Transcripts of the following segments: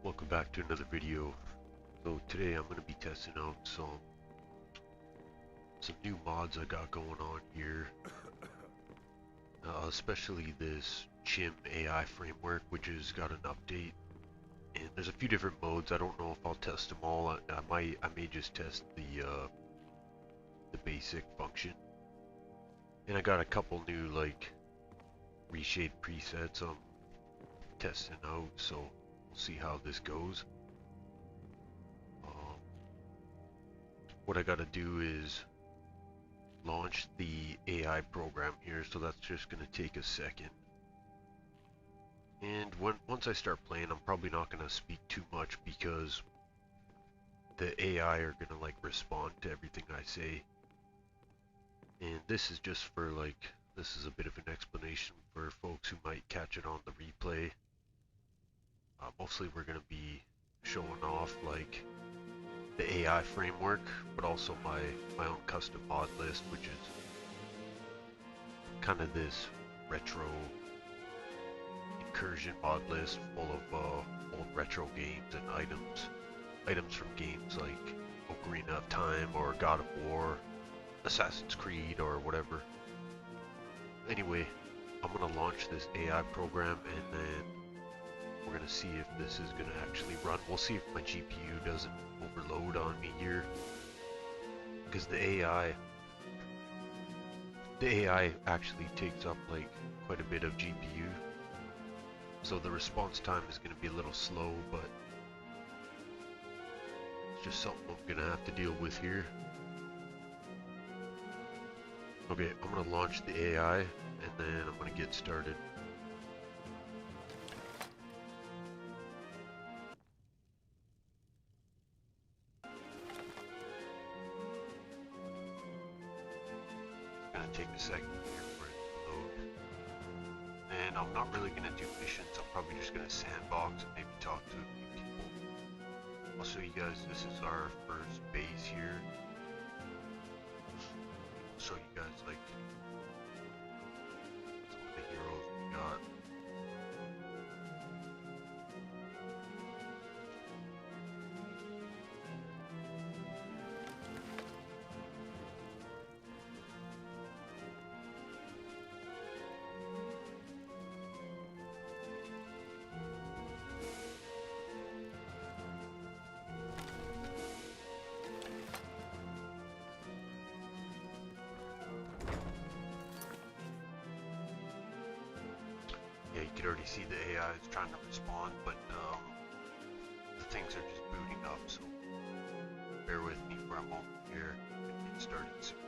Welcome back to another video. So today I'm going to be testing out some new mods I got going on here, especially this Chim AI framework, which has got an update. And there's a few different modes. I don't know if I'll test them all. I may just test the basic function. And I got a couple new like reshape presets I'm testing out, so we'll see how this goes. What I gotta do is launch the AI program here, so that's just gonna take a second. And once I start playing, I'm probably not gonna speak too much because the AI are gonna like respond to everything I say. And this is just for this is a bit of an explanation for folks who might catch it on the replay. Mostly we're gonna be showing off like the AI framework, but also my own custom mod list, which is kind of this retro incursion mod list full of old retro games and items from games like Ocarina of Time or God of War, Assassin's Creed, or whatever. Anyway, I'm gonna launch this AI program and then we're gonna see if this is gonna actually run. We'll see if my GPU doesn't overload on me here, because the AI actually takes up like quite a bit of GPU, so the response time is gonna be a little slow, but it's just something I'm gonna have to deal with here. Okay, I'm gonna launch the AI and then I'm gonna get started. Take a second here for it to load. And I'm not really going to do missions. I'm probably just going to sandbox and maybe talk to a few people. I'll show you guys, this is our first base here. I'll show you guys like some of the heroes we got. Yeah, you can already see the AI is trying to respond, but the things are just booting up, so bear with me for a moment here and get started soon.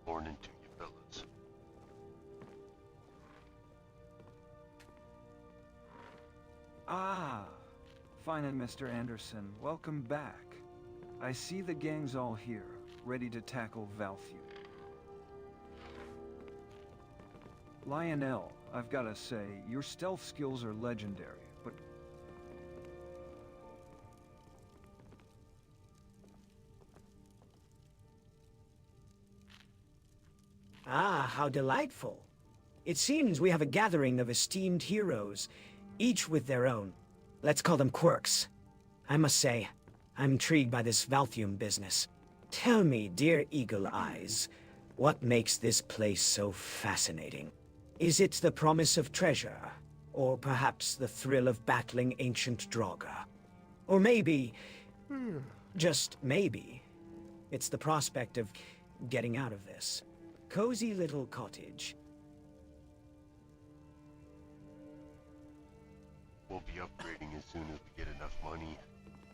Morning to you fellas. Ah, fine and Mr. Anderson, welcome back. I see the gang's all here. ready to tackle Valfume. Lionel, I've gotta say, your stealth skills are legendary, but... Ah, how delightful. It seems we have a gathering of esteemed heroes, each with their own, let's call them quirks. I must say, I'm intrigued by this Valfume business. Tell me, dear Eagle Eyes, what makes this place so fascinating? Is it the promise of treasure? Or perhaps the thrill of battling ancient Draugr? Or maybe, just maybe, it's the prospect of getting out of this cozy little cottage. We'll be upgrading as soon as we get enough money.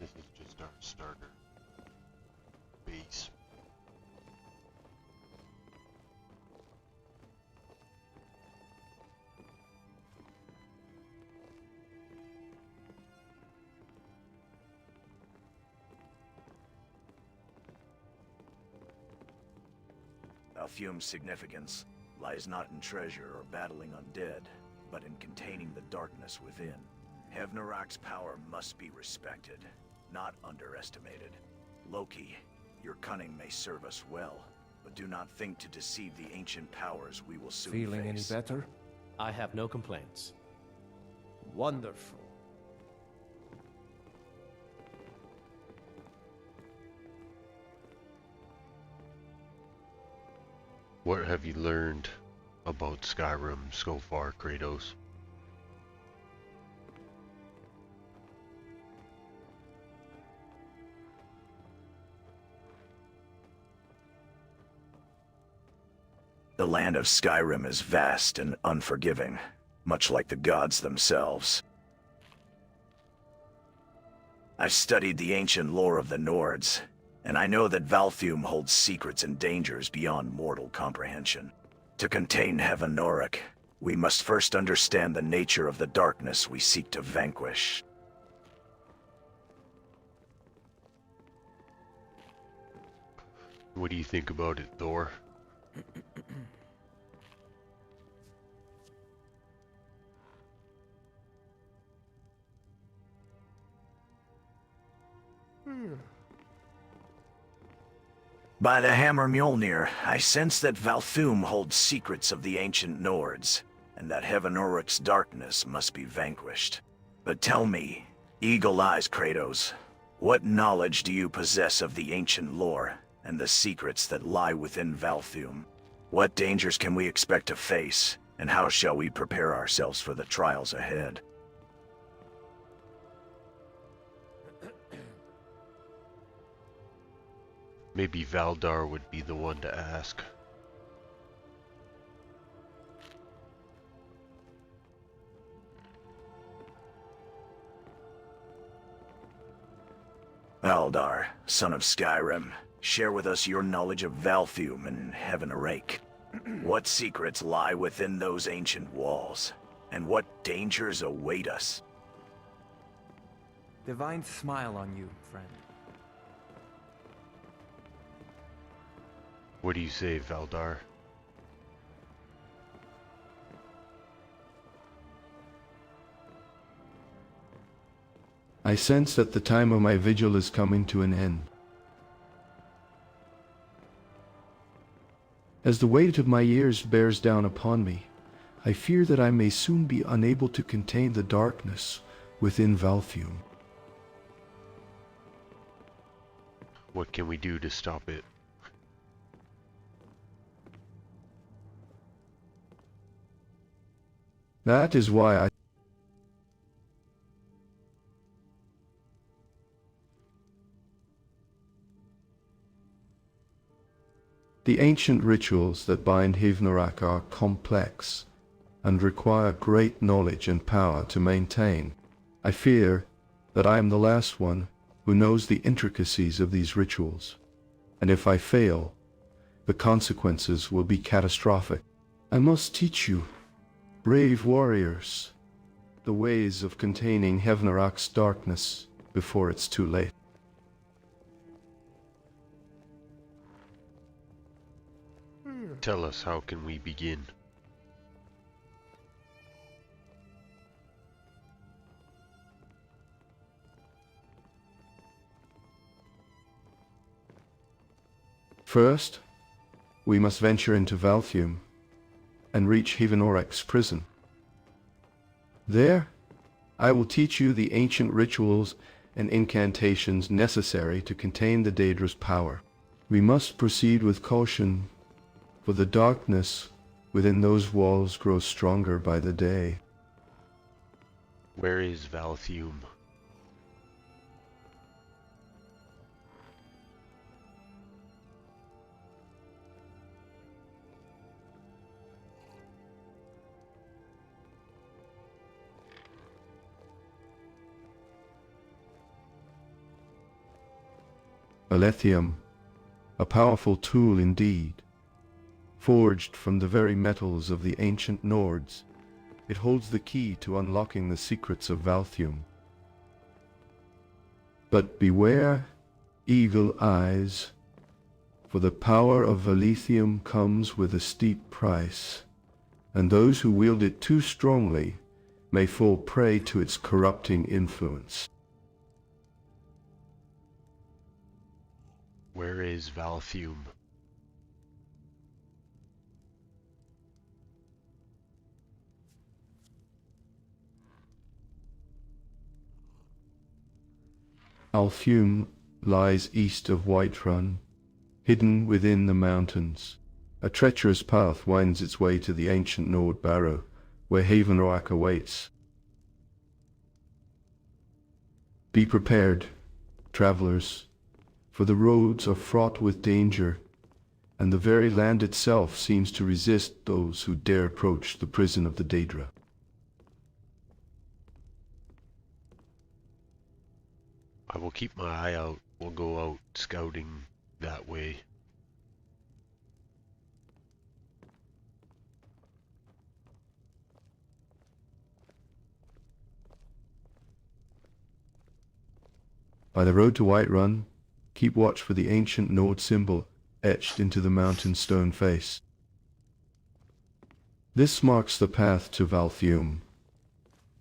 This is just our starter base. Valfume's significance lies not in treasure or battling undead, but in containing the darkness within. Hevnarak's power must be respected, not underestimated. Loki, your cunning may serve us well, but do not think to deceive the ancient powers we will soon Feeling any face. better? I have no complaints. Wonderful. What have you learned about Skyrim so far, Kratos? The land of Skyrim is vast and unforgiving, much like the gods themselves. I've studied the ancient lore of the Nords, and I know that Valfume holds secrets and dangers beyond mortal comprehension. To contain Hevnarak, we must first understand the nature of the darkness we seek to vanquish. What do you think about it, Thor? By the Hammer Mjolnir, I sense that Valfume holds secrets of the ancient Nords, and that Hevnarak's darkness must be vanquished. But tell me, Eagle Eyes Kratos, what knowledge do you possess of the ancient lore, and the secrets that lie within Valfume? What dangers can we expect to face, and how shall we prepare ourselves for the trials ahead? Maybe Valdar would be the one to ask. Valdar, son of Skyrim, share with us your knowledge of Valfume and Hevnarak. What secrets lie within those ancient walls, and what dangers await us? Divine smile on you, friend. What do you say, Valdar? I sense that the time of my vigil is coming to an end. As the weight of my years bears down upon me, I fear that I may soon be unable to contain the darkness within Valfume. What can we do to stop it? That is why the ancient rituals that bind Hevnarak are complex and require great knowledge and power to maintain. I fear that I am the last one who knows the intricacies of these rituals, and if I fail, the consequences will be catastrophic. I must teach you, brave warriors, the ways of containing Hevnarak's darkness before it's too late. Tell us, how can we begin? First, we must venture into Valthium and reach Hivenorek's prison. There, I will teach you the ancient rituals and incantations necessary to contain the Daedra's power. We must proceed with caution, for the darkness within those walls grows stronger by the day. Where is Valthium? Alethium, a powerful tool indeed. Forged from the very metals of the ancient Nords, it holds the key to unlocking the secrets of Valthium. But beware, eagle eyes, for the power of Alethium comes with a steep price, and those who wield it too strongly may fall prey to its corrupting influence. Where is Valthium? Alfheim lies east of Whiterun, hidden within the mountains. A treacherous path winds its way to the ancient Nord Barrow, where Hivenorak awaits. Be prepared, travelers, for the roads are fraught with danger, and the very land itself seems to resist those who dare approach the prison of the Daedra. I will keep my eye out. We'll go out scouting that way. By the road to Whiterun, keep watch for the ancient Nord symbol etched into the mountain stone face. This marks the path to Valthium.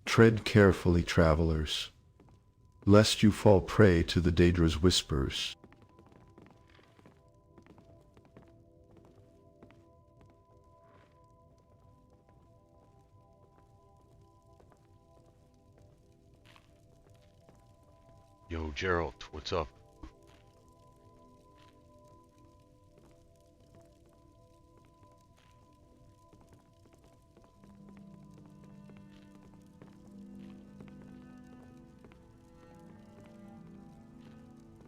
Tread carefully, travelers, lest you fall prey to the Daedra's whispers. Yo, Gerald, what's up?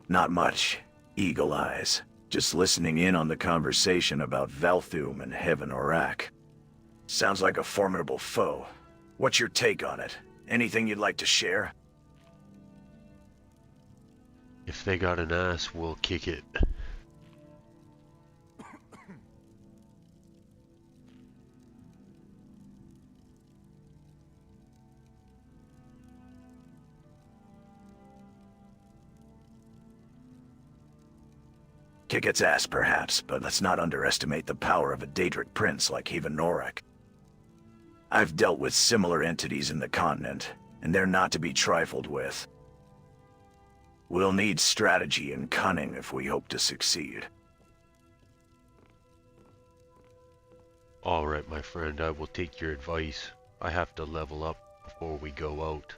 Not much. Eagle eyes. Just listening in on the conversation about Valthium and Hivenorak. Sounds like a formidable foe. What's your take on it? Anything you'd like to share? If they got an ass, we'll kick it. Kick its ass, perhaps, but let's not underestimate the power of a Daedric prince like Hivenorak. I've dealt with similar entities in the continent, and they're not to be trifled with. We'll need strategy and cunning if we hope to succeed. Alright, my friend, I will take your advice. I have to level up before we go out.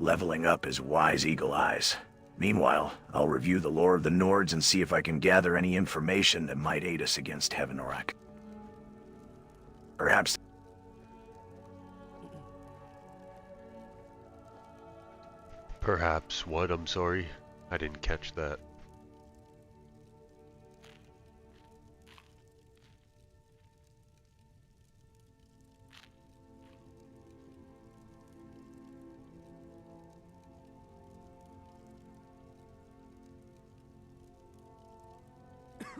Leveling up is wise, Eagle Eyes. Meanwhile, I'll review the lore of the Nords and see if I can gather any information that might aid us against Hivenorak. Perhaps... Perhaps what? I'm sorry. I didn't catch that.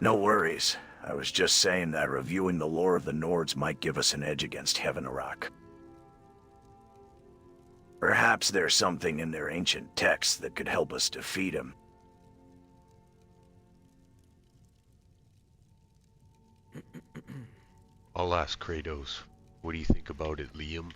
No worries. I was just saying that reviewing the lore of the Nords might give us an edge against Heaven-Arak. Perhaps there's something in their ancient texts that could help us defeat him. I'll ask Kratos. What do you think about it, Liam?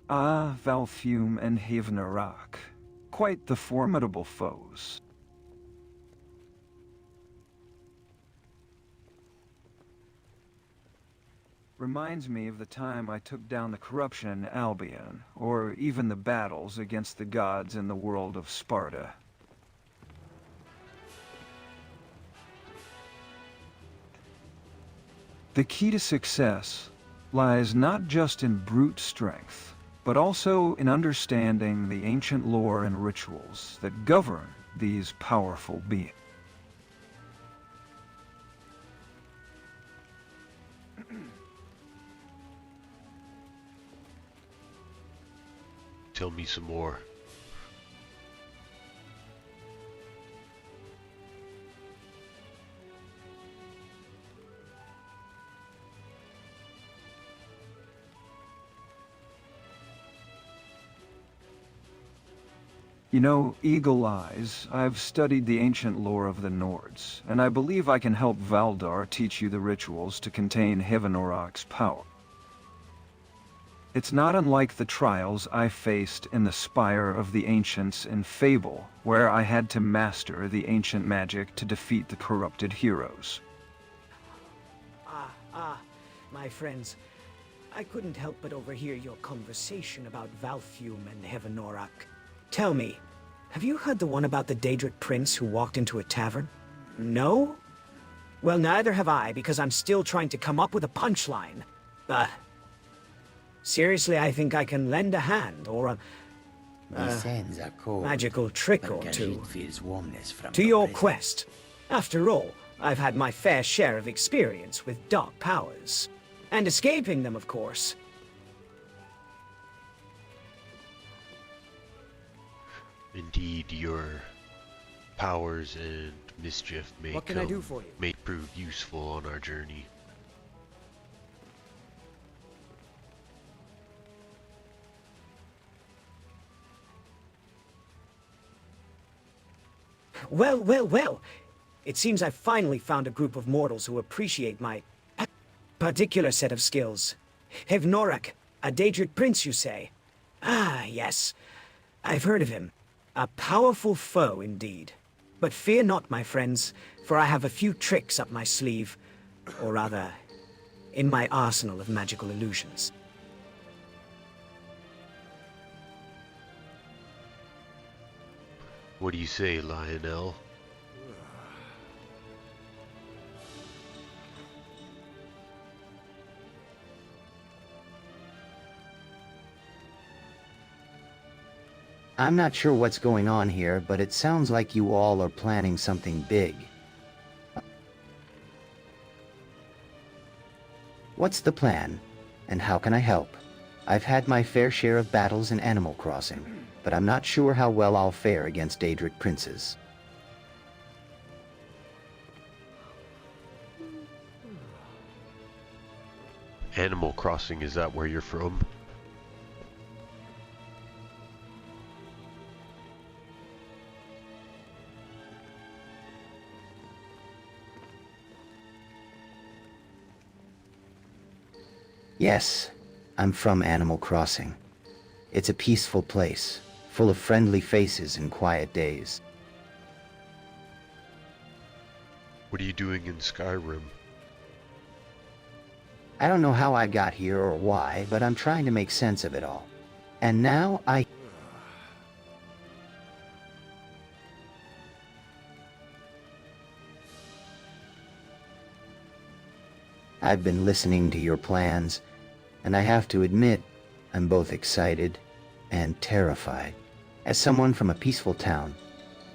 Ah, Valfume and Haven-Arak. Quite the formidable foes. Reminds me of the time I took down the corruption in Albion, or even the battles against the gods in the world of Sparta. The key to success lies not just in brute strength, but also in understanding the ancient lore and rituals that govern these powerful beings. Tell me some more. You know, Eagle Eyes, I've studied the ancient lore of the Nords, and I believe I can help Valdar teach you the rituals to contain Heaven-Arak's power. It's not unlike the trials I faced in the Spire of the Ancients in Fable, where I had to master the ancient magic to defeat the corrupted heroes. My friends. I couldn't help but overhear your conversation about Valfume and Heaven-Arak. Tell me, have you heard the one about the Daedric prince who walked into a tavern? No? Well, neither have I, because I'm still trying to come up with a punchline. Seriously, I think I can lend a hand, or a magical trick or two, to your quest. After all, I've had my fair share of experience with dark powers. And escaping them, of course. Indeed, your powers and mischief may What can I do for you? may prove useful on our journey. Well. It seems I've finally found a group of mortals who appreciate my particular set of skills. Heaven-Arak, a Daedric prince, you say? Ah, yes. I've heard of him. A powerful foe, indeed. But fear not, my friends, for I have a few tricks up my sleeve. Or rather, in my arsenal of magical illusions. What do you say, Lionel? I'm not sure what's going on here, but it sounds like you all are planning something big. What's the plan, and how can I help? I've had my fair share of battles in Animal Crossing, but I'm not sure how well I'll fare against Daedric princes. Animal Crossing, is that where you're from? Yes, I'm from Animal Crossing. It's a peaceful place, full of friendly faces and quiet days. What are you doing in Skyrim? I don't know how I got here or why, but I'm trying to make sense of it all. And now I've been listening to your plans, and I have to admit, I'm both excited and terrified. As someone from a peaceful town,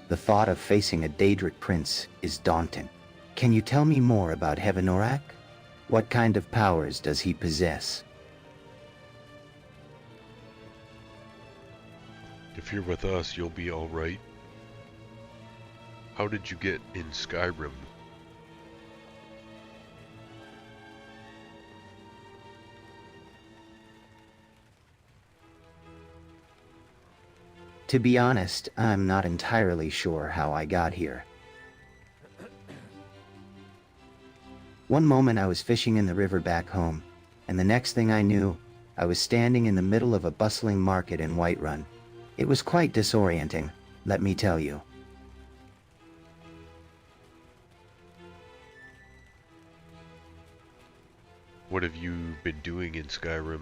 the thought of facing a Daedric prince is daunting. Can you tell me more about Heaven-Arak? What kind of powers does he possess? If you're with us, you'll be alright. How did you get in Skyrim? To be honest, I'm not entirely sure how I got here. One moment I was fishing in the river back home, and the next thing I knew, I was standing in the middle of a bustling market in Whiterun. It was quite disorienting, let me tell you. What have you been doing in Skyrim?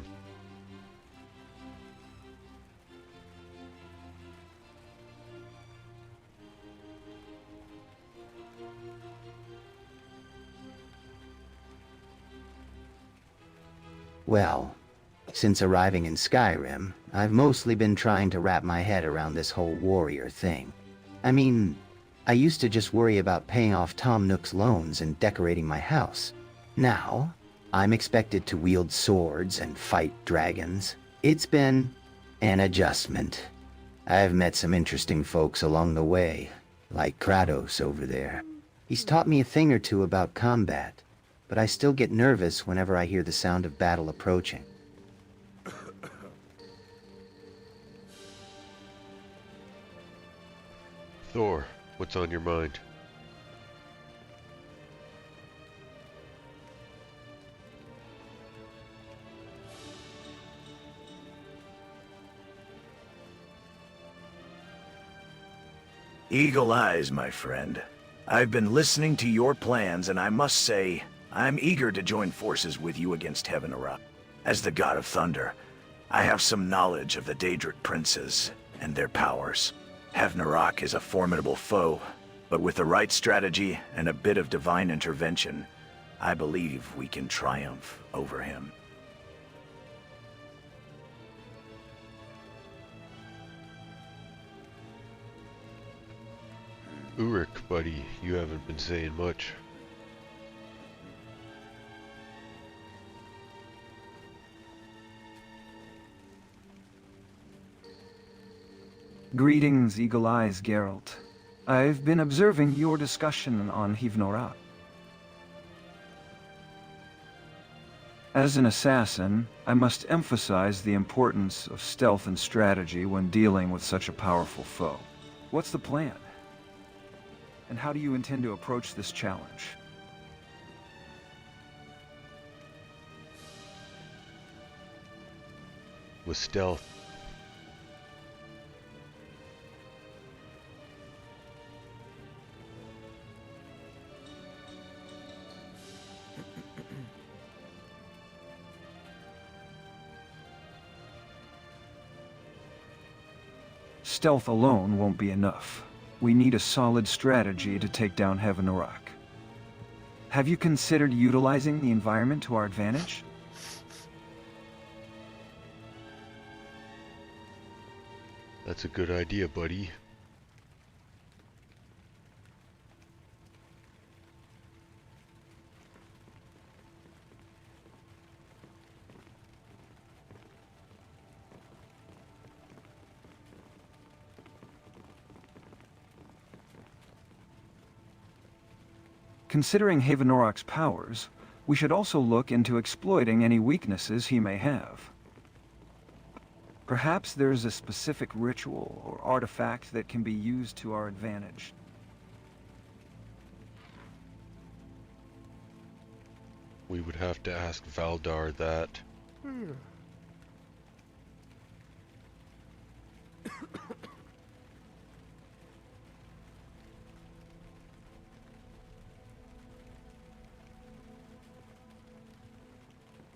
Well, since arriving in Skyrim, I've mostly been trying to wrap my head around this whole warrior thing. I mean, I used to just worry about paying off Tom Nook's loans and decorating my house. Now, I'm expected to wield swords and fight dragons. It's been an adjustment. I've met some interesting folks along the way, like Kratos over there. He's taught me a thing or two about combat, but I still get nervous whenever I hear the sound of battle approaching. Thor, what's on your mind? Eagle eyes, my friend. I've been listening to your plans, and I must say, I'm eager to join forces with you against Heavenera. As the god of thunder, I have some knowledge of the Daedric princes and their powers. Heavenera is a formidable foe, but with the right strategy and a bit of divine intervention, I believe we can triumph over him. Uruk, buddy, you haven't been saying much. Greetings, Eagle Eyes, Geralt. I've been observing your discussion on Hivnorak. As an assassin, I must emphasize the importance of stealth and strategy when dealing with such a powerful foe. What's the plan? And how do you intend to approach this challenge? With stealth. Stealth alone won't be enough. We need a solid strategy to take down Heavenera. Have you considered utilizing the environment to our advantage? That's a good idea, buddy. Considering Havenorak's powers, we should also look into exploiting any weaknesses he may have. Perhaps there is a specific ritual or artifact that can be used to our advantage. We would have to ask Valdar that.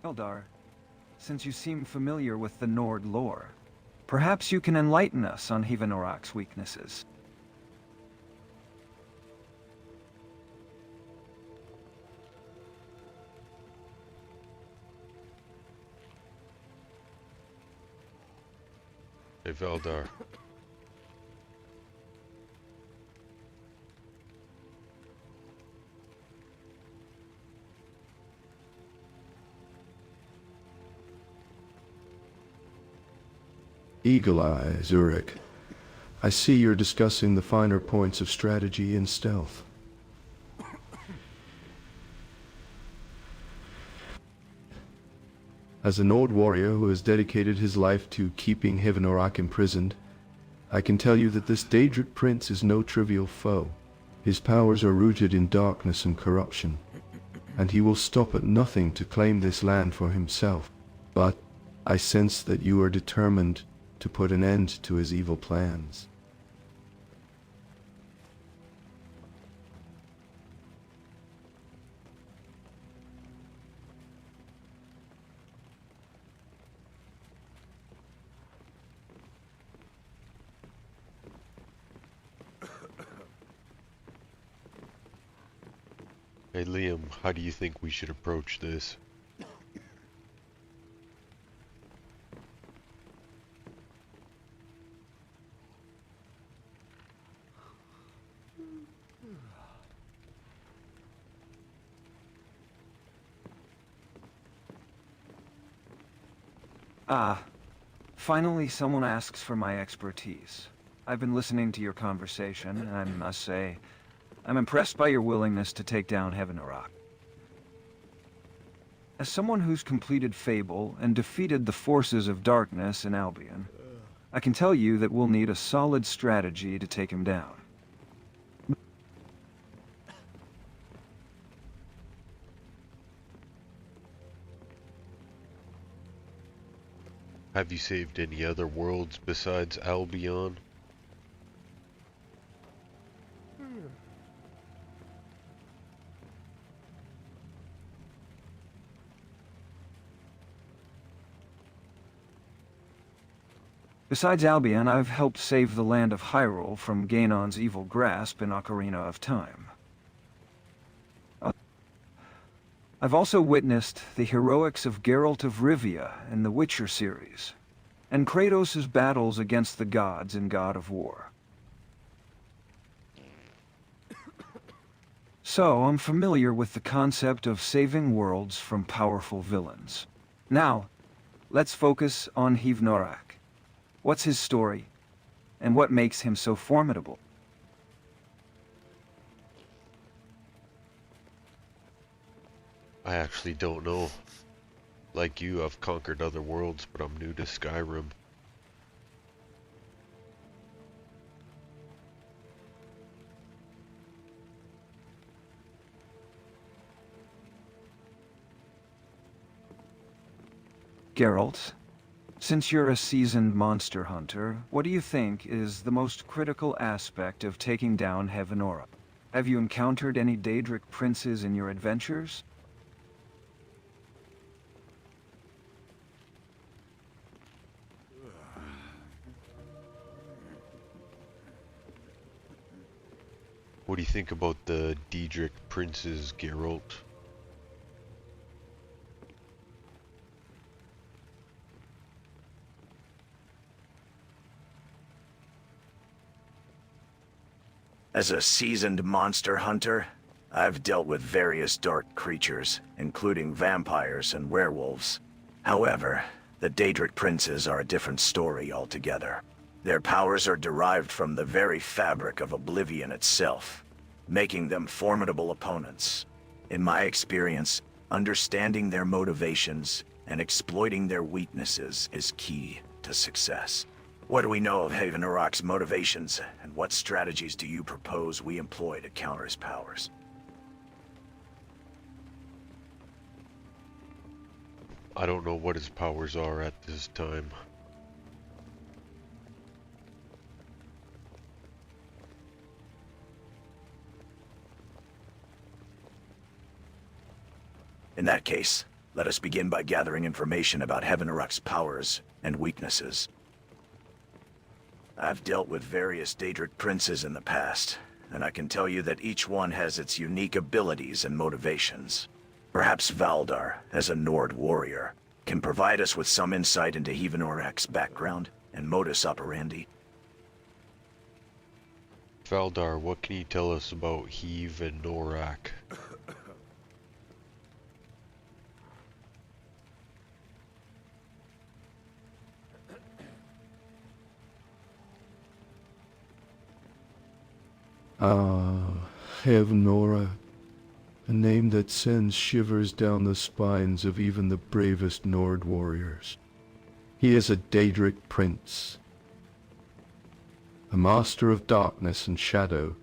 Eldar, since you seem familiar with the Nord lore, perhaps you can enlighten us on Havenorak's weaknesses. Hey, Valdar. Eagle Eye, Zurich. I see you're discussing the finer points of strategy and stealth. As a Nord warrior who has dedicated his life to keeping Hivnorak imprisoned, I can tell you that this Daedric prince is no trivial foe. His powers are rooted in darkness and corruption, and he will stop at nothing to claim this land for himself. But I sense that you are determined to put an end to his evil plans. Hey Liam, how do you think we should approach this? Ah, finally someone asks for my expertise. I've been listening to your conversation, and I must say, I'm impressed by your willingness to take down Hivnorak. As someone who's completed Fable and defeated the forces of darkness in Albion, I can tell you that we'll need a solid strategy to take him down. Have you saved any other worlds besides Albion? Besides Albion, I've helped save the land of Hyrule from Gaenon's evil grasp in Ocarina of Time. I've also witnessed the heroics of Geralt of Rivia in the Witcher series, and Kratos' battles against the gods in God of War. So, I'm familiar with the concept of saving worlds from powerful villains. Now, let's focus on Hivnorak. What's his story, and what makes him so formidable? I actually don't know. Like you, I've conquered other worlds, but I'm new to Skyrim. Geralt, since you're a seasoned monster hunter, what do you think is the most critical aspect of taking down Hivnorak? Have you encountered any Daedric princes in your adventures? What do you think about the Daedric princes, Geralt? As a seasoned monster hunter, I've dealt with various dark creatures, including vampires and werewolves. However, the Daedric princes are a different story altogether. Their powers are derived from the very fabric of oblivion itself, making them formidable opponents. In my experience, understanding their motivations and exploiting their weaknesses is key to success. What do we know of Hivnorak's motivations, and what strategies do you propose we employ to counter his powers? I don't know what his powers are at this time. In that case, let us begin by gathering information about Hivnorak's powers and weaknesses. I've dealt with various Daedric princes in the past, and I can tell you that each one has its unique abilities and motivations. Perhaps Valdar, as a Nord warrior, can provide us with some insight into Hivnorak's background and modus operandi. Valdar, what can you tell us about Hiv and Norak? Ah, Hevnora, a name that sends shivers down the spines of even the bravest Nord warriors. He is a Daedric prince, a master of darkness and shadow,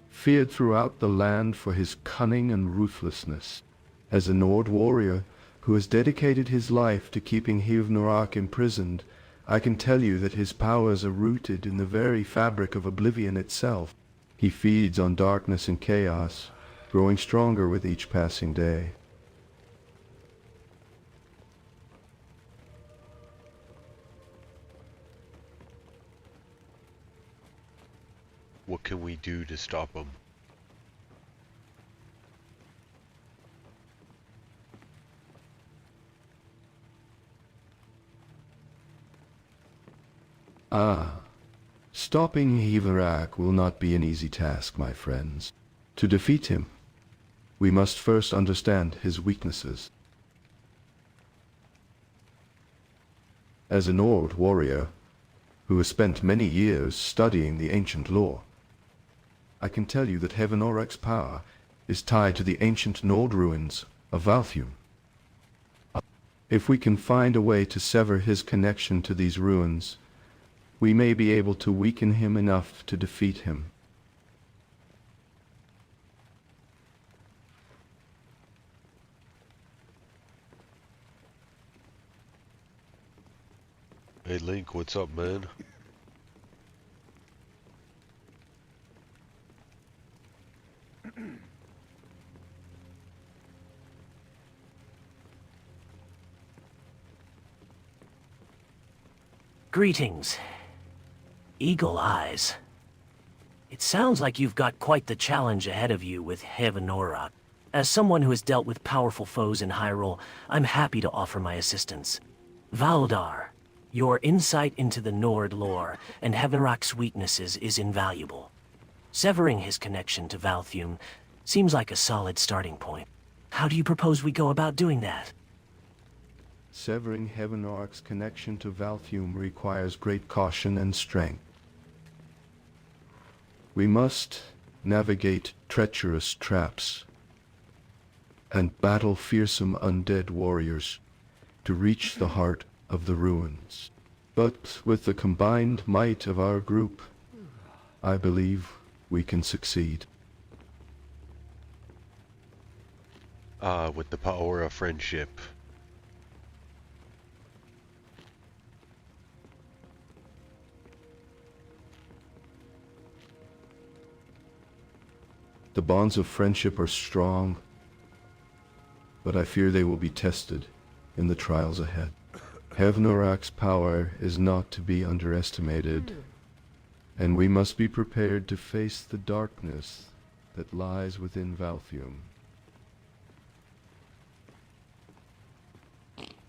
feared throughout the land for his cunning and ruthlessness. As a Nord warrior who has dedicated his life to keeping Hivnorak imprisoned, I can tell you that his powers are rooted in the very fabric of oblivion itself. He feeds on darkness and chaos, growing stronger with each passing day. What can we do to stop him? Ah, stopping Hivarak will not be an easy task, my friends. To defeat him, we must first understand his weaknesses. As an old warrior who has spent many years studying the ancient lore, I can tell you that Hevenorek's power is tied to the ancient Nord ruins of Valthium. If we can find a way to sever his connection to these ruins, we may be able to weaken him enough to defeat him. Hey Link, what's up, man? Greetings. Eagle Eyes. It sounds like you've got quite the challenge ahead of you with Hevenorak. As someone who has dealt with powerful foes in Hyrule, I'm happy to offer my assistance. Valdar, your insight into the Nord lore and Hevenorak's weaknesses is invaluable. Severing his connection to Valthium seems like a solid starting point. How do you propose we go about doing that? Severing Hevenorek's connection to Valthium requires great caution and strength. We must navigate treacherous traps and battle fearsome undead warriors to reach the heart of the ruins. But with the combined might of our group, I believe we can succeed. With the power of friendship. The bonds of friendship are strong, but I fear they will be tested in the trials ahead. Hevnorak's power is not to be underestimated, and we must be prepared to face the darkness that lies within Valthium.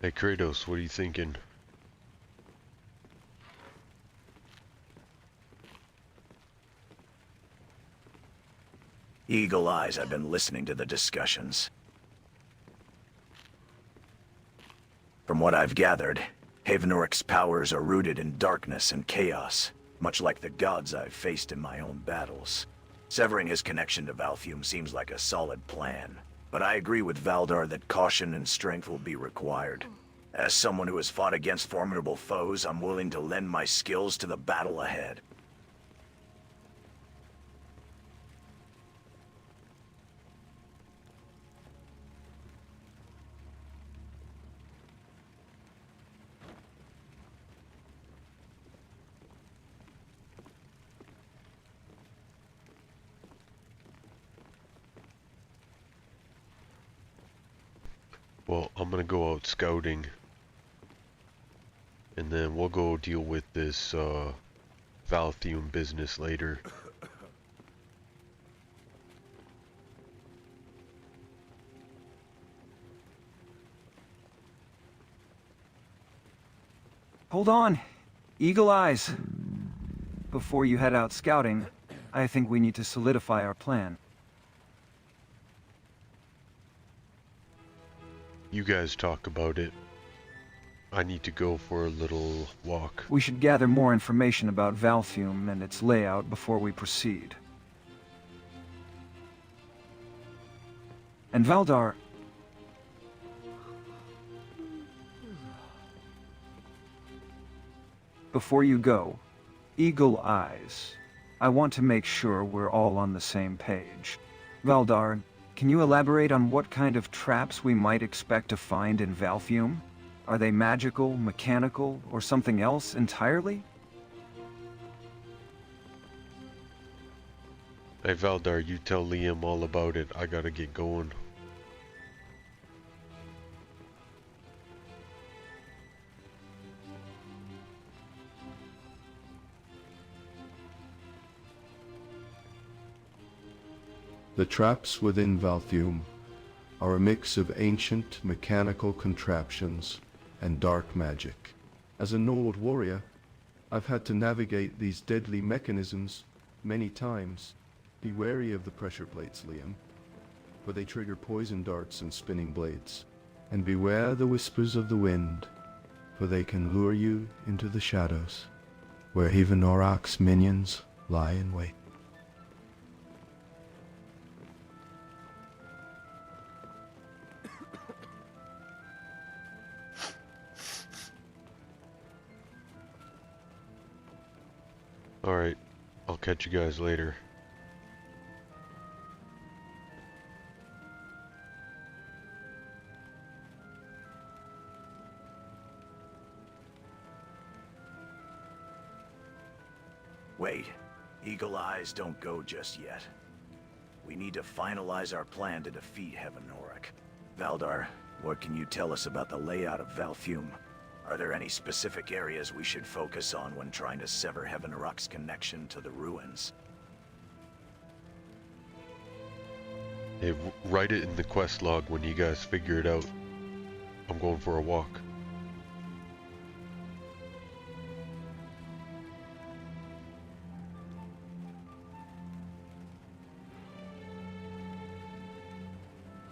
Hey Kratos, what are you thinking? Eagle Eyes, I've been listening to the discussions. From what I've gathered, Hevenorek's powers are rooted in darkness and chaos, much like the gods I've faced in my own battles. Severing his connection to Valthium seems like a solid plan, but I agree with Valdar that caution and strength will be required. As someone who has fought against formidable foes, I'm willing to lend my skills to the battle ahead. Well, I'm gonna go out scouting, and then we'll go deal with this Valthium business later. Hold on. Eagle Eyes. Before you head out scouting, I think we need to solidify our plan. You guys talk about it. I need to go for a little walk. We should gather more information about Valthium and its layout before we proceed. And Valdar... Before you go, Eagle Eyes, I want to make sure we're all on the same page. Valdar, can you elaborate on what kind of traps we might expect to find in Valfume? Are they magical, mechanical, or something else entirely? Hey Valdar, you tell Liam all about it. I gotta get going. The traps within Valthume are a mix of ancient mechanical contraptions and dark magic. As a Nord warrior, I've had to navigate these deadly mechanisms many times. Be wary of the pressure plates, Liam, for they trigger poison darts and spinning blades. And beware the whispers of the wind, for they can lure you into the shadows, where Hivanorak's minions lie in wait. Alright, I'll catch you guys later. Wait. Eagle Eyes, don't go just yet. We need to finalize our plan to defeat Hevenorik. Valdar, what can you tell us about the layout of Valfume? Are there any specific areas we should focus on when trying to sever Hevenorok's connection to the ruins? Hey, write it in the quest log when you guys figure it out. I'm going for a walk.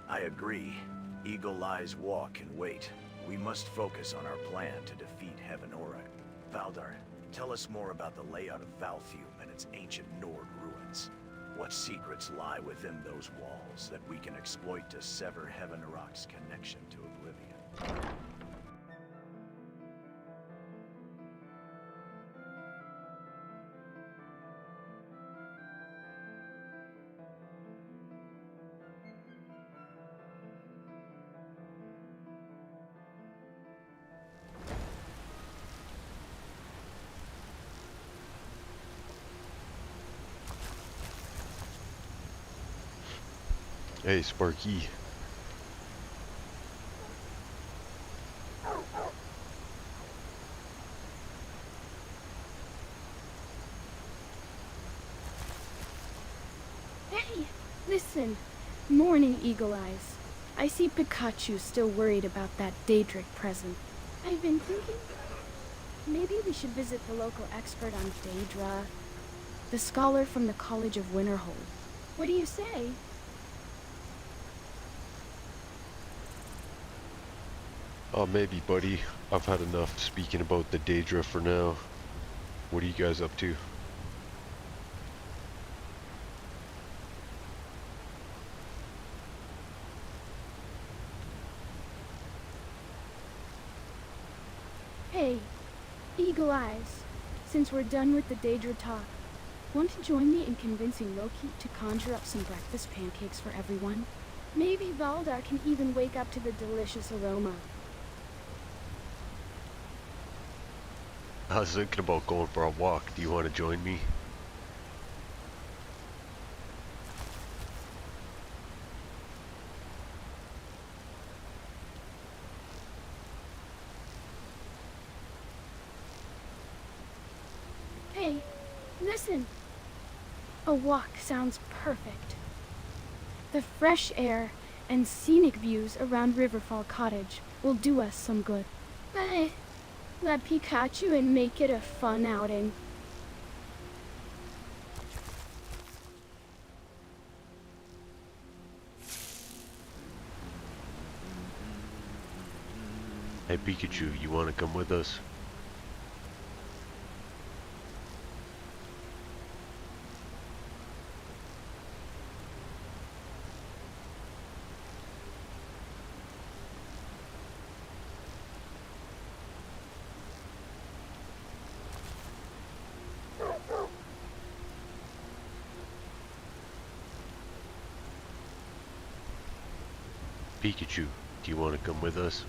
I agree. Eagle Eyes walk and wait. We must focus on our plan to defeat Hevenorik. Valdar, tell us more about the layout of Valfume and its ancient Nord ruins. What secrets lie within those walls that we can exploit to sever Hevenorak's connection to oblivion? Hey, Sparky. Hey, listen. Morning, Eagle Eyes. I see Pikachu's still worried about that Daedric present. I've been thinking maybe we should visit the local expert on Daedra, the scholar from the College of Winterhold. What do you say? Oh, maybe, buddy. I've had enough speaking about the Daedra for now. What are you guys up to? Hey, Eagle Eyes. Since we're done with the Daedra talk, want to join me in convincing Loki to conjure up some breakfast pancakes for everyone? Maybe Valdar can even wake up to the delicious aroma. I was thinking about going for a walk. Do you want to join me? Hey, listen. A walk sounds perfect. The fresh air and scenic views around Riverfall Cottage will do us some good. But let Pikachu and make it a fun outing. Hey Pikachu, you want to come with us? Pikachu, do you want to come with us?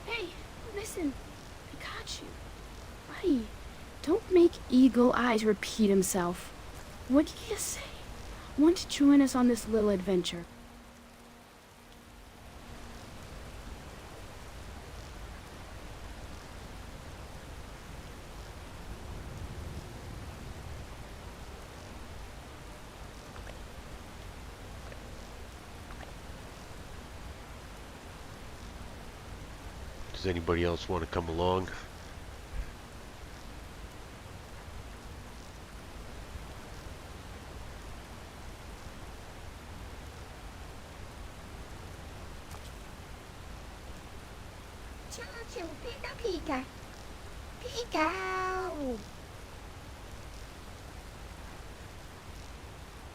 Hey, listen. Pikachu. Buddy, don't make Eagle Eyes repeat himself. What did you say? Want to join us on this little adventure? Does anybody else want to come along?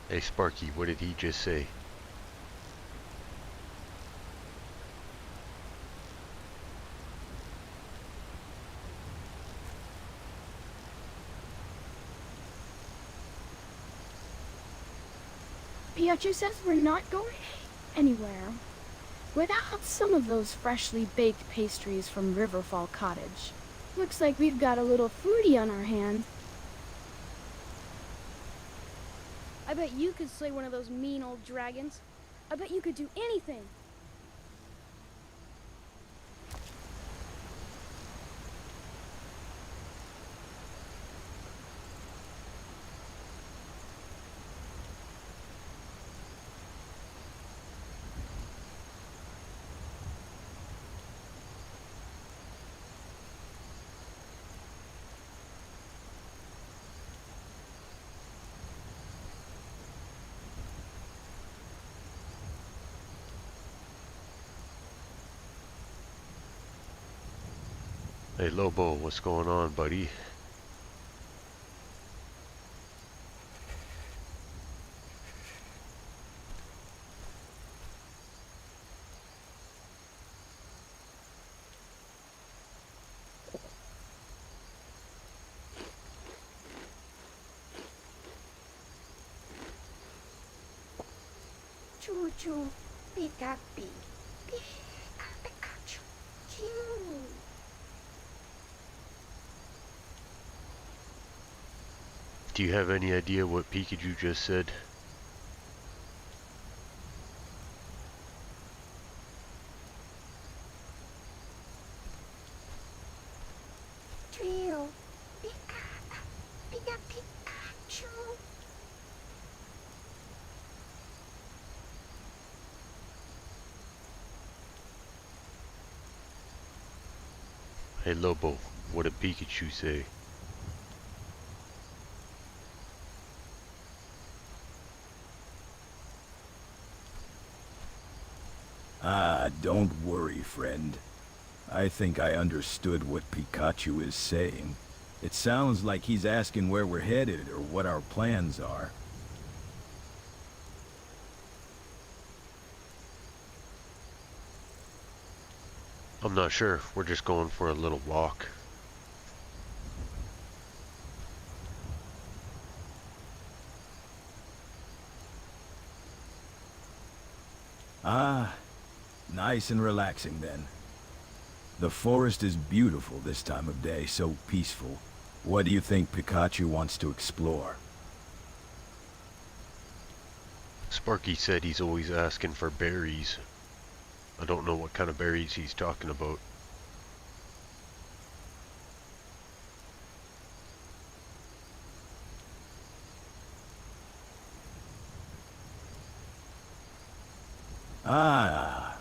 Hey Sparky, what did he just say? Pikachu says we're not going anywhere without some of those freshly baked pastries from Riverfall Cottage. Looks like we've got a little foodie on our hands. I bet you could slay one of those mean old dragons. I bet you could do anything. Hey Lobo, what's going on, buddy? Choo choo, Pika Pika, Pika Pikachu, choo. Do you have any idea what Pikachu just said? Trio, Pika, Pika Pikachu. Hey Lobo, what did Pikachu say? Ah, don't worry, friend. I think I understood what Pikachu is saying. It sounds like he's asking where we're headed or what our plans are. I'm not sure. We're just going for a little walk. Ah, nice and relaxing then. The forest is beautiful this time of day, so peaceful. What do you think Pikachu wants to explore? Sparky said he's always asking for berries. I don't know what kind of berries he's talking about. Ah,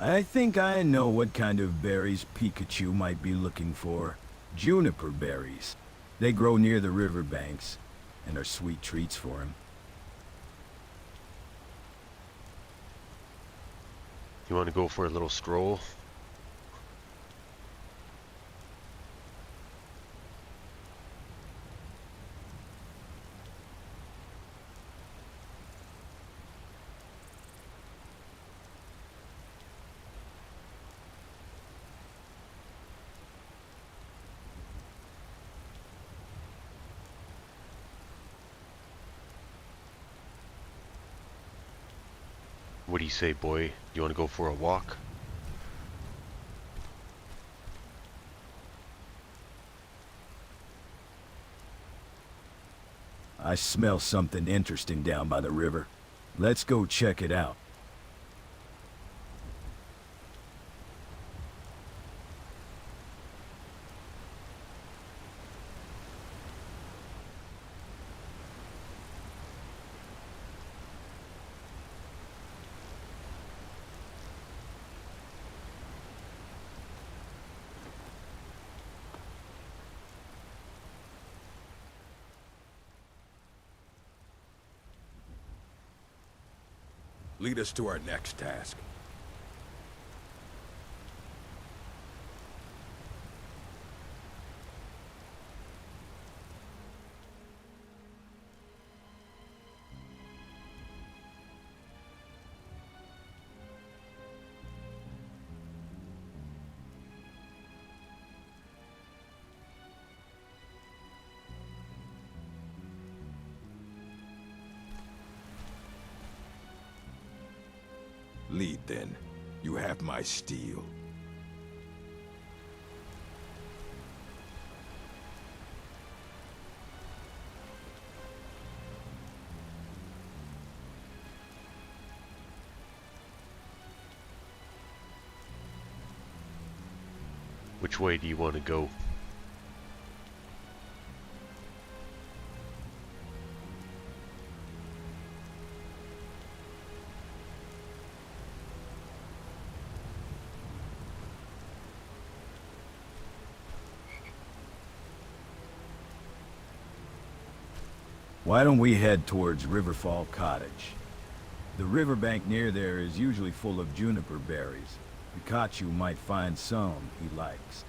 I think I know what kind of berries Pikachu might be looking for. Juniper berries. They grow near the riverbanks and are sweet treats for him. You want to go for a little stroll? What do you say, boy? You want to go for a walk? I smell something interesting down by the river. Let's go check it out. Lead us to our next task. Lead then. You have my steel. Which way do you want to go? Why don't we head towards Riverfall Cottage? The riverbank near there is usually full of juniper berries. Pikachu might find some he likes.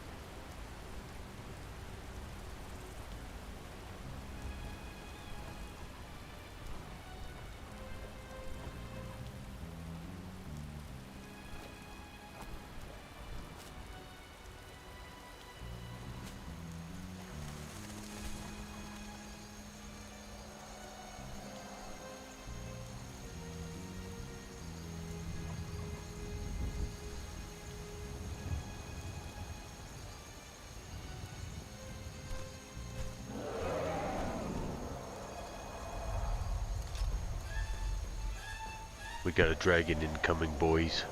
We got a dragon incoming, boys.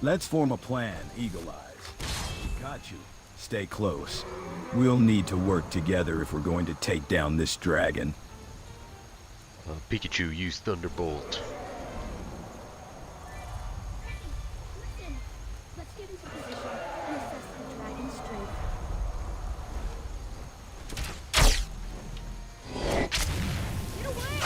Let's form a plan, Eagle Eyes. Pikachu, stay close. We'll need to work together if we're going to take down this dragon. Pikachu, use Thunderbolt. Listen. Let's get into position and assess the dragon's strength. Get away!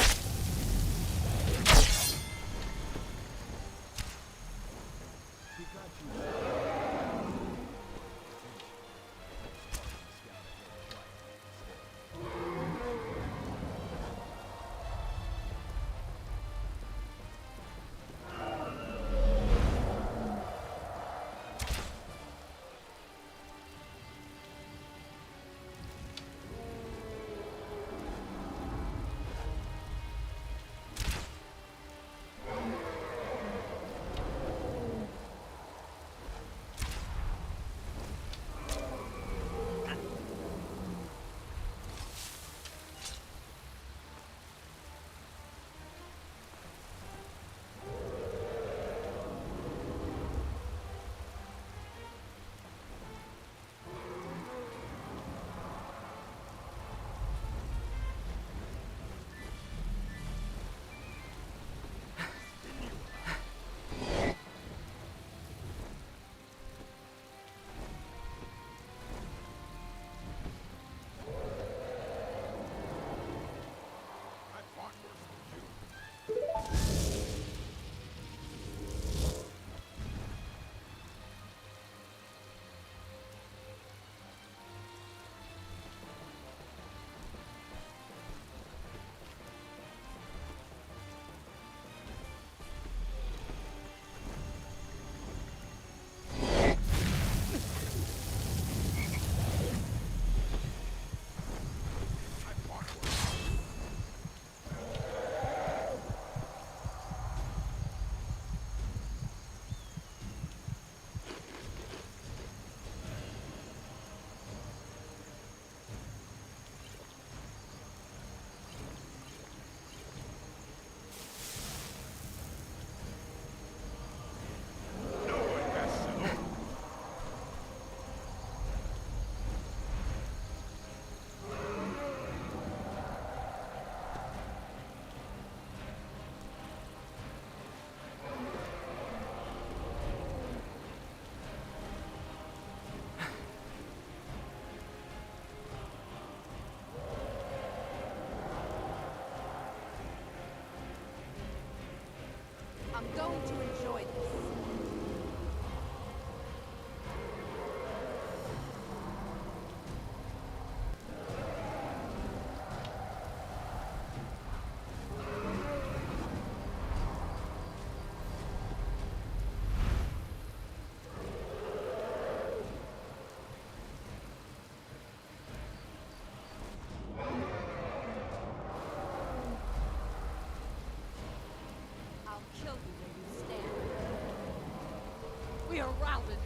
surrounded.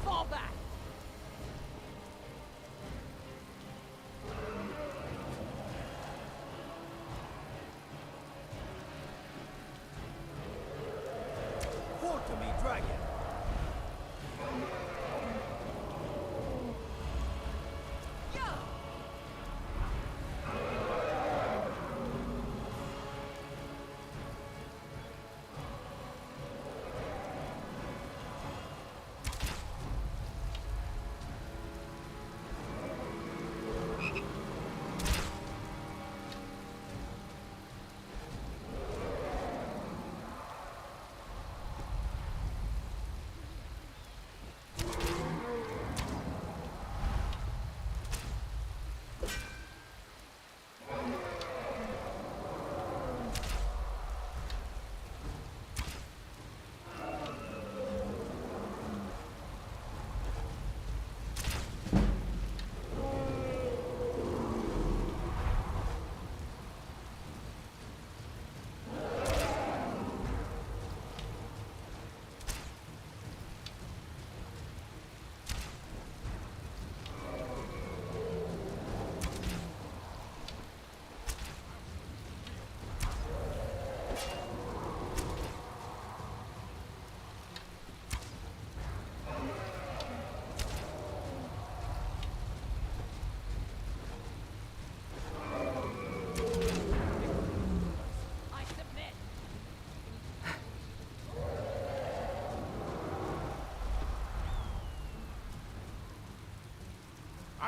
Fall back. Report to me, dragon.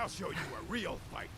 I'll show you a real fight.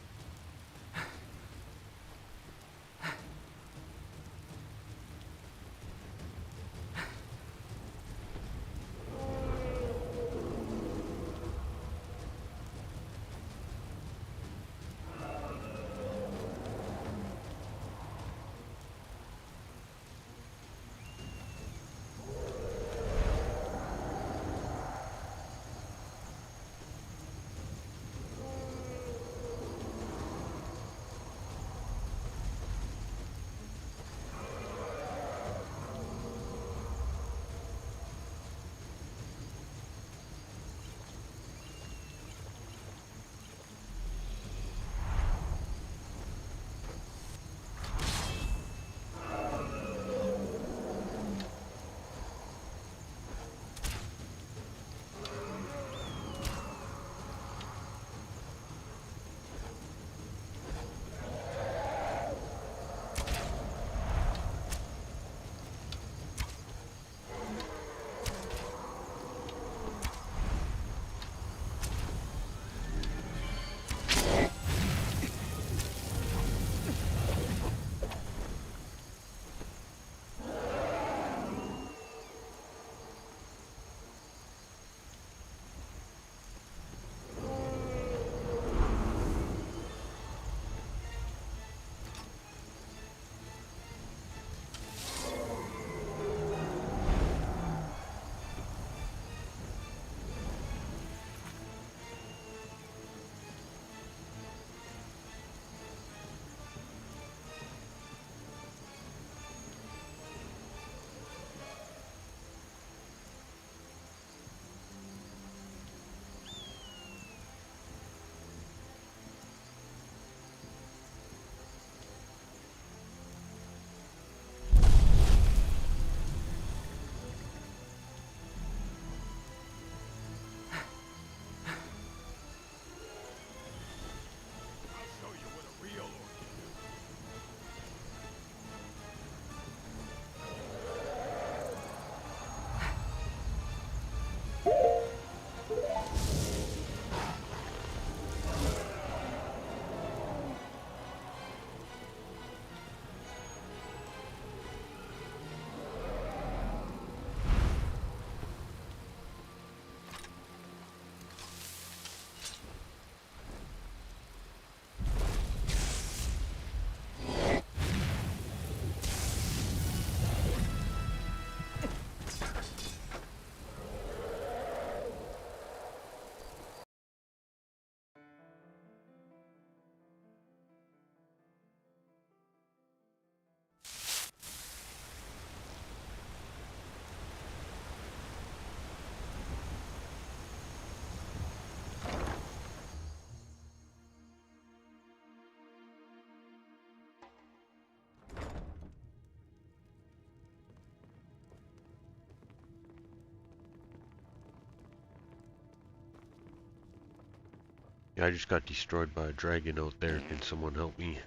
Yeah, I just got destroyed by a dragon out there. Can someone help me?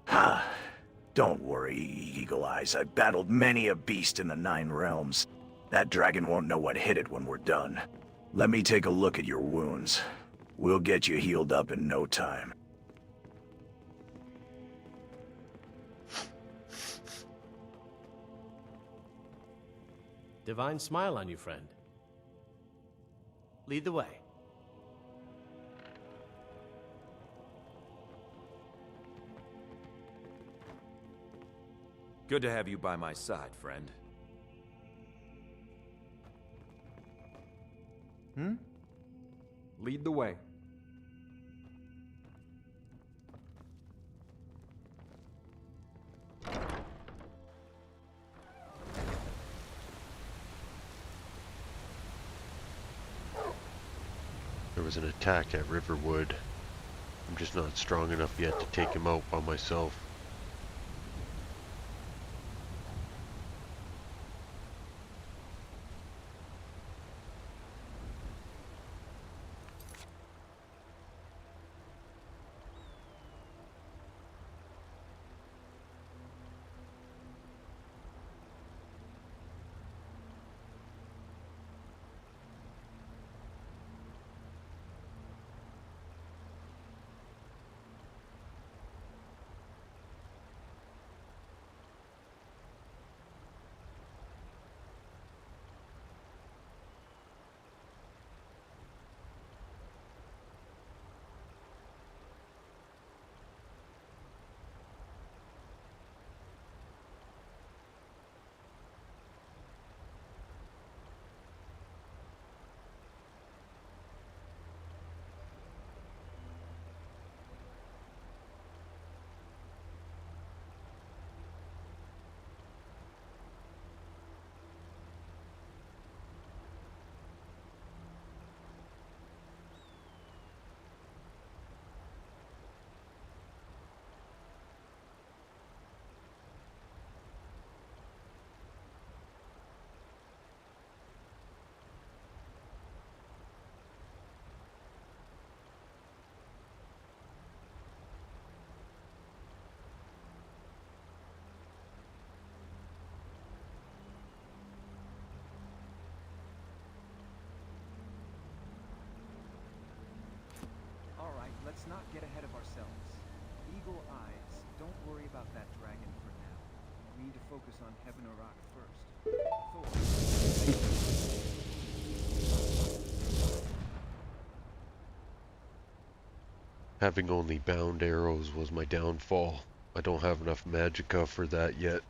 Ha! Don't worry, Eagle Eyes. I've battled many a beast in the 9 realms. That dragon won't know what hit it when we're done. Let me take a look at your wounds. We'll get you healed up in no time. Divine smile on you, friend. Lead the way. Good to have you by my side, friend. Lead the way. There was an attack at Riverwood. I'm just not strong enough yet to take him out by myself. Alright, let's not get ahead of ourselves. Eagle Eyes, don't worry about that dragon for now. We need to focus on Heaven or Rock first. Having only bound arrows was my downfall. I don't have enough magicka for that yet.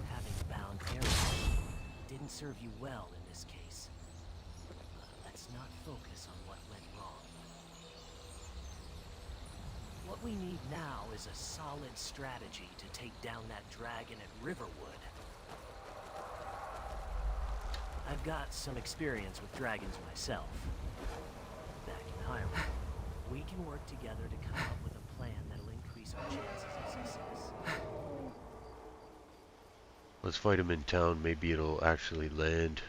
Having bound arrows didn't serve you well in this case. Let's not focus on what went wrong. What we need now is a solid strategy to take down that dragon at Riverwood. I've got some experience with dragons myself. Back in Hyrule, we can work together to come up with a plan that'll increase our chances of success. Let's fight him in town, maybe it'll actually land.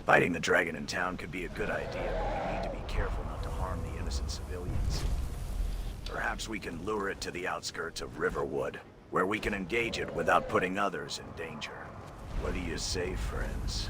Fighting the dragon in town could be a good idea, but we need to be careful not to harm the innocent civilians. Perhaps we can lure it to the outskirts of Riverwood, where we can engage it without putting others in danger. What do you say, friends?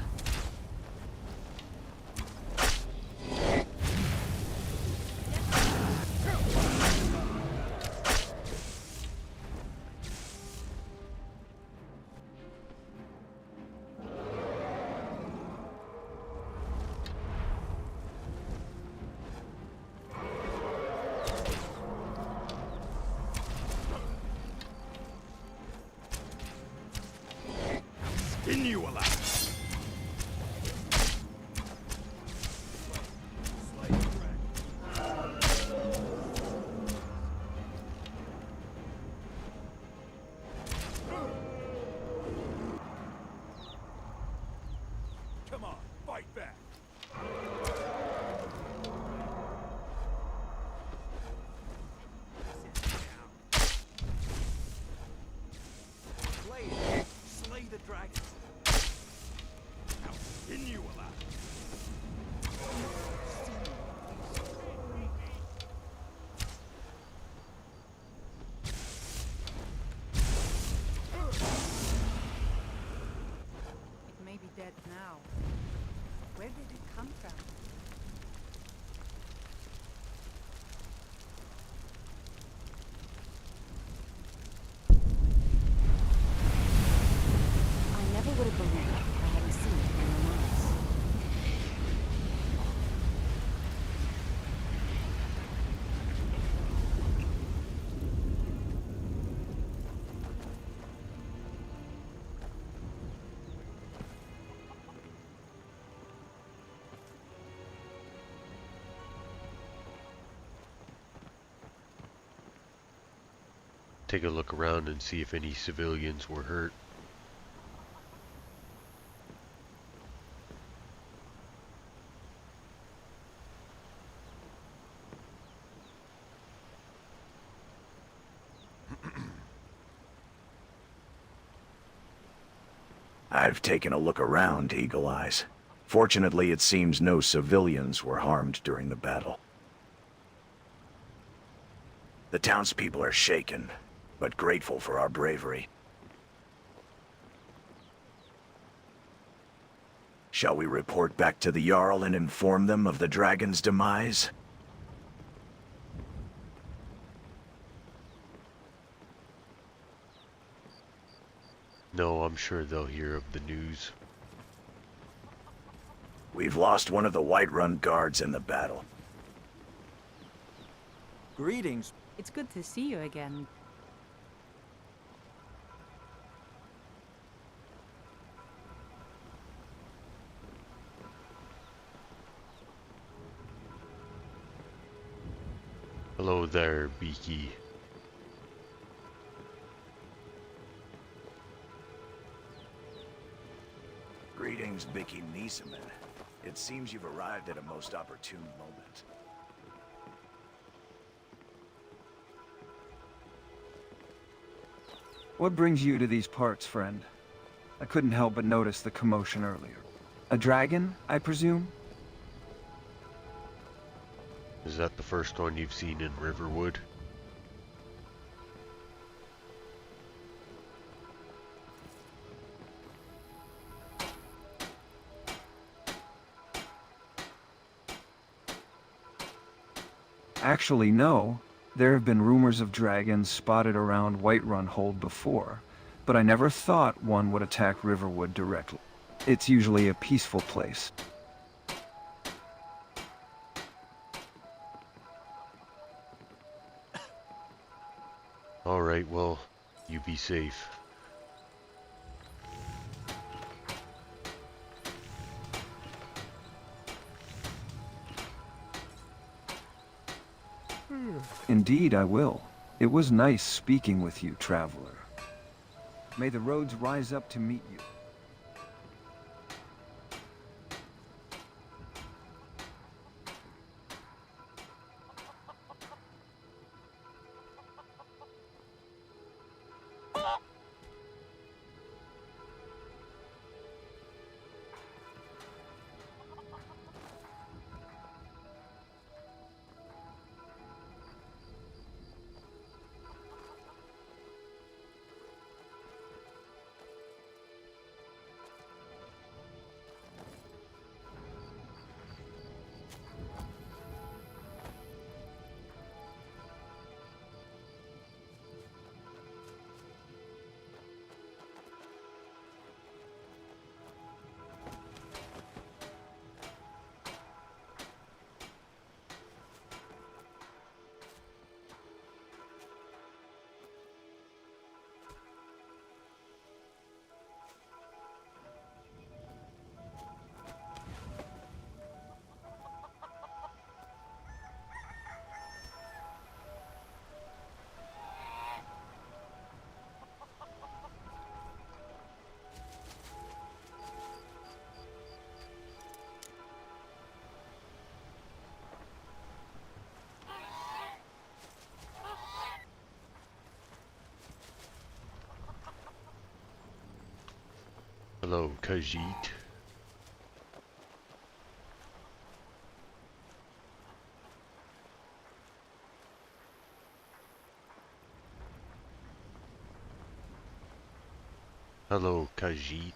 take a look around and see if any civilians were hurt. I've taken a look around, Eagle Eyes. Fortunately, it seems no civilians were harmed during the battle. The townspeople are shaken, but grateful for our bravery. Shall we report back to the Jarl and inform them of the dragon's demise? No, I'm sure they'll hear of the news. We've lost one of the Whiterun guards in the battle. Greetings. It's good to see you again. Hello there, Beaky. Greetings, Bicky Nieseman. It seems you've arrived at a most opportune moment. What brings you to these parts, friend? I couldn't help but notice the commotion earlier. A dragon, I presume? Is that the first one you've seen in Riverwood? Actually, no. There have been rumors of dragons spotted around Whiterun Hold before, but I never thought one would attack Riverwood directly. It's usually a peaceful place. Alright, well, you be safe. Indeed, I will. It was nice speaking with you, traveler. May the roads rise up to meet you. Hello, Khajiit. Hello, Khajiit.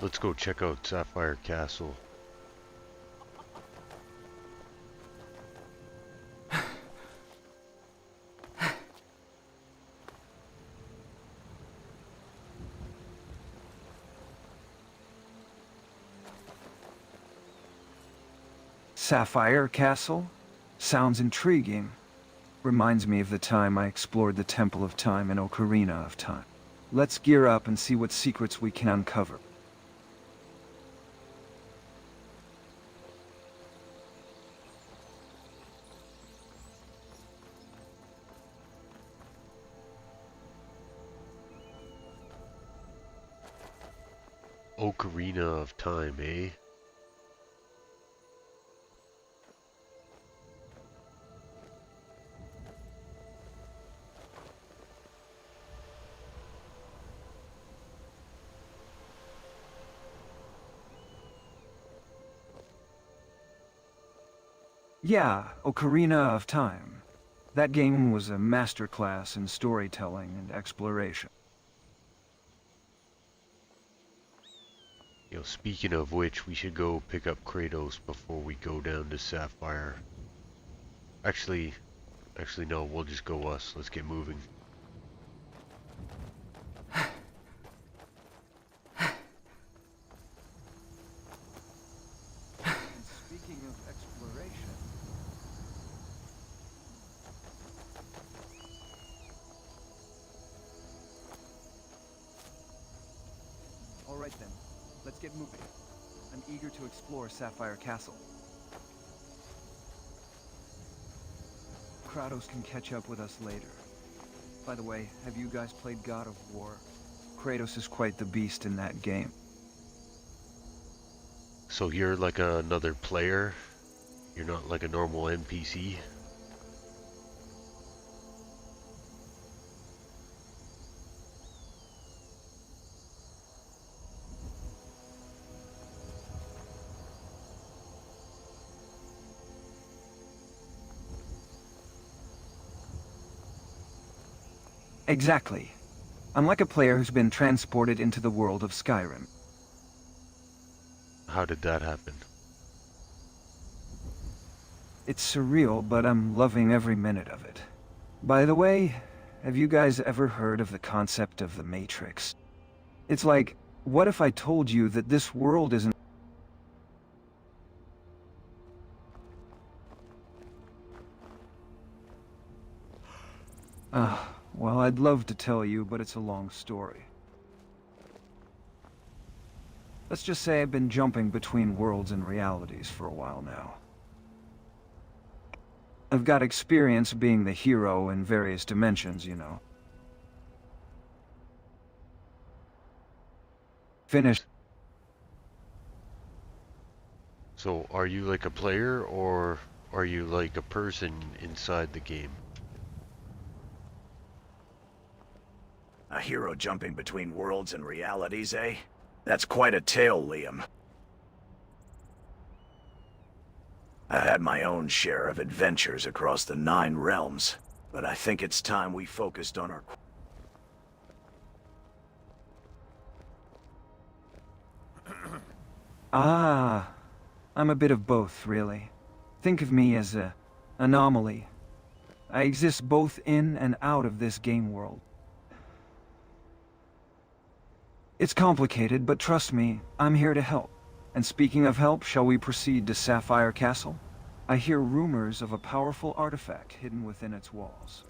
Let's go check out Sapphire Castle. Sapphire Castle? Sounds intriguing. Reminds me of the time I explored the Temple of Time in Ocarina of Time. Let's gear up and see what secrets we can uncover. Ocarina of Time, eh? Yeah, Ocarina of Time. That game was a masterclass in storytelling and exploration. You know, speaking of which, we should go pick up Kratos before we go down to Sapphire. Actually no, we'll just go us. Let's get moving. Speaking of exploration... All right then, let's get moving. I'm eager to explore Sapphire Castle. Kratos can catch up with us later. By the way, have you guys played God of War? Kratos is quite the beast in that game. So you're like another player? You're not like a normal NPC? Exactly. I'm like a player who's been transported into the world of Skyrim. How did that happen? It's surreal, but I'm loving every minute of it. By the way, have you guys ever heard of the concept of the Matrix? It's like, what if I told you that this world isn't... Well, I'd love to tell you, but it's a long story. Let's just say I've been jumping between worlds and realities for a while now. I've got experience being the hero in various dimensions, you know. Finished. So are you like a player, or are you like a person inside the game? A hero jumping between worlds and realities, eh? That's quite a tale, Liam. I've had my own share of adventures across the 9 realms, but I think it's time we focused on our... I'm a bit of both, really. Think of me as an anomaly. I exist both in and out of this game world. It's complicated, but trust me, I'm here to help. And speaking of help, shall we proceed to Sapphire Castle? I hear rumors of a powerful artifact hidden within its walls.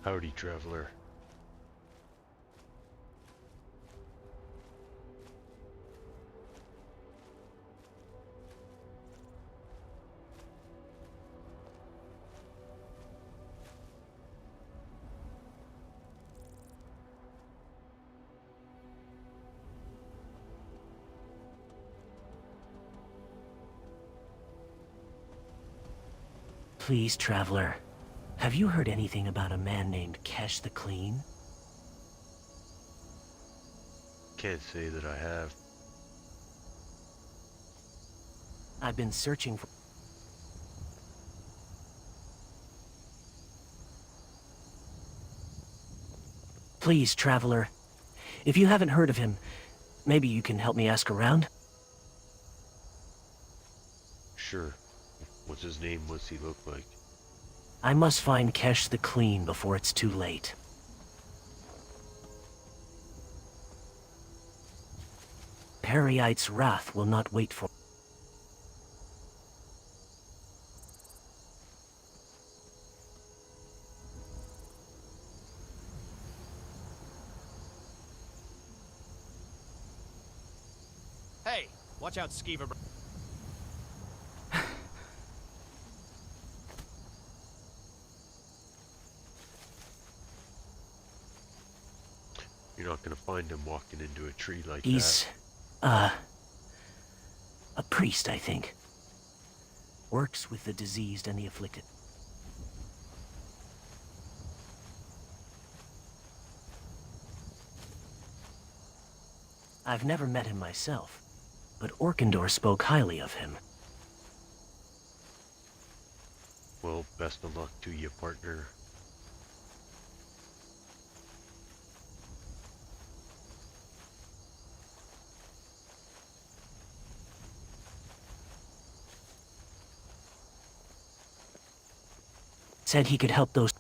Howdy, traveler. Please, traveler. Have you heard anything about a man named Kesh the Clean? Can't say that I have. I've been searching for... Please, traveler. If you haven't heard of him, maybe you can help me ask around? Sure. What's his name? What's he look like? I must find Kesh the Clean before it's too late. Perryite's wrath will not wait for... Hey, watch out, Skeever. You're not gonna find him walking into a tree like He's, that. a priest, I think. Works with the diseased and the afflicted. I've never met him myself, but Orkandor spoke highly of him. Well, best of luck to you, partner. Said he could help those...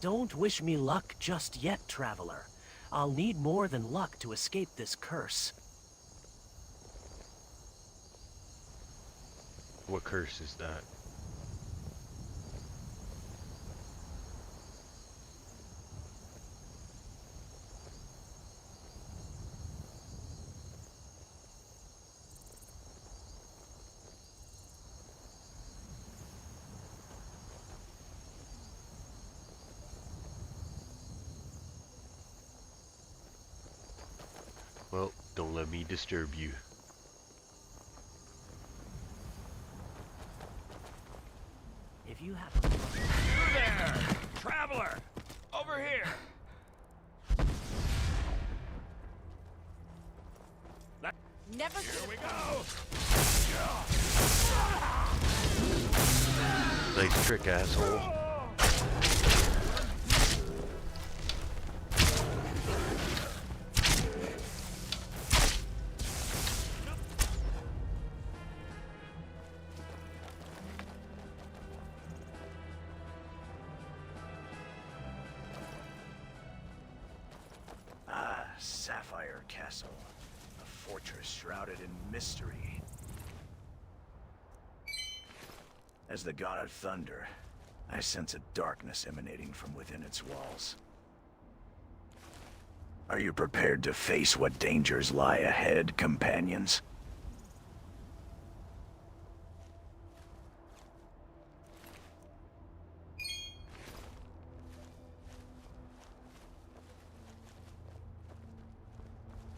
Don't wish me luck just yet, traveler. I'll need more than luck to escape this curse. What curse is that? Well, don't let me disturb you. If you have... You there! Traveler! Over here! Never Here we go! Nice trick, asshole. Sapphire Castle. A fortress shrouded in mystery. As the god of thunder, I sense a darkness emanating from within its walls. Are you prepared to face what dangers lie ahead, companions?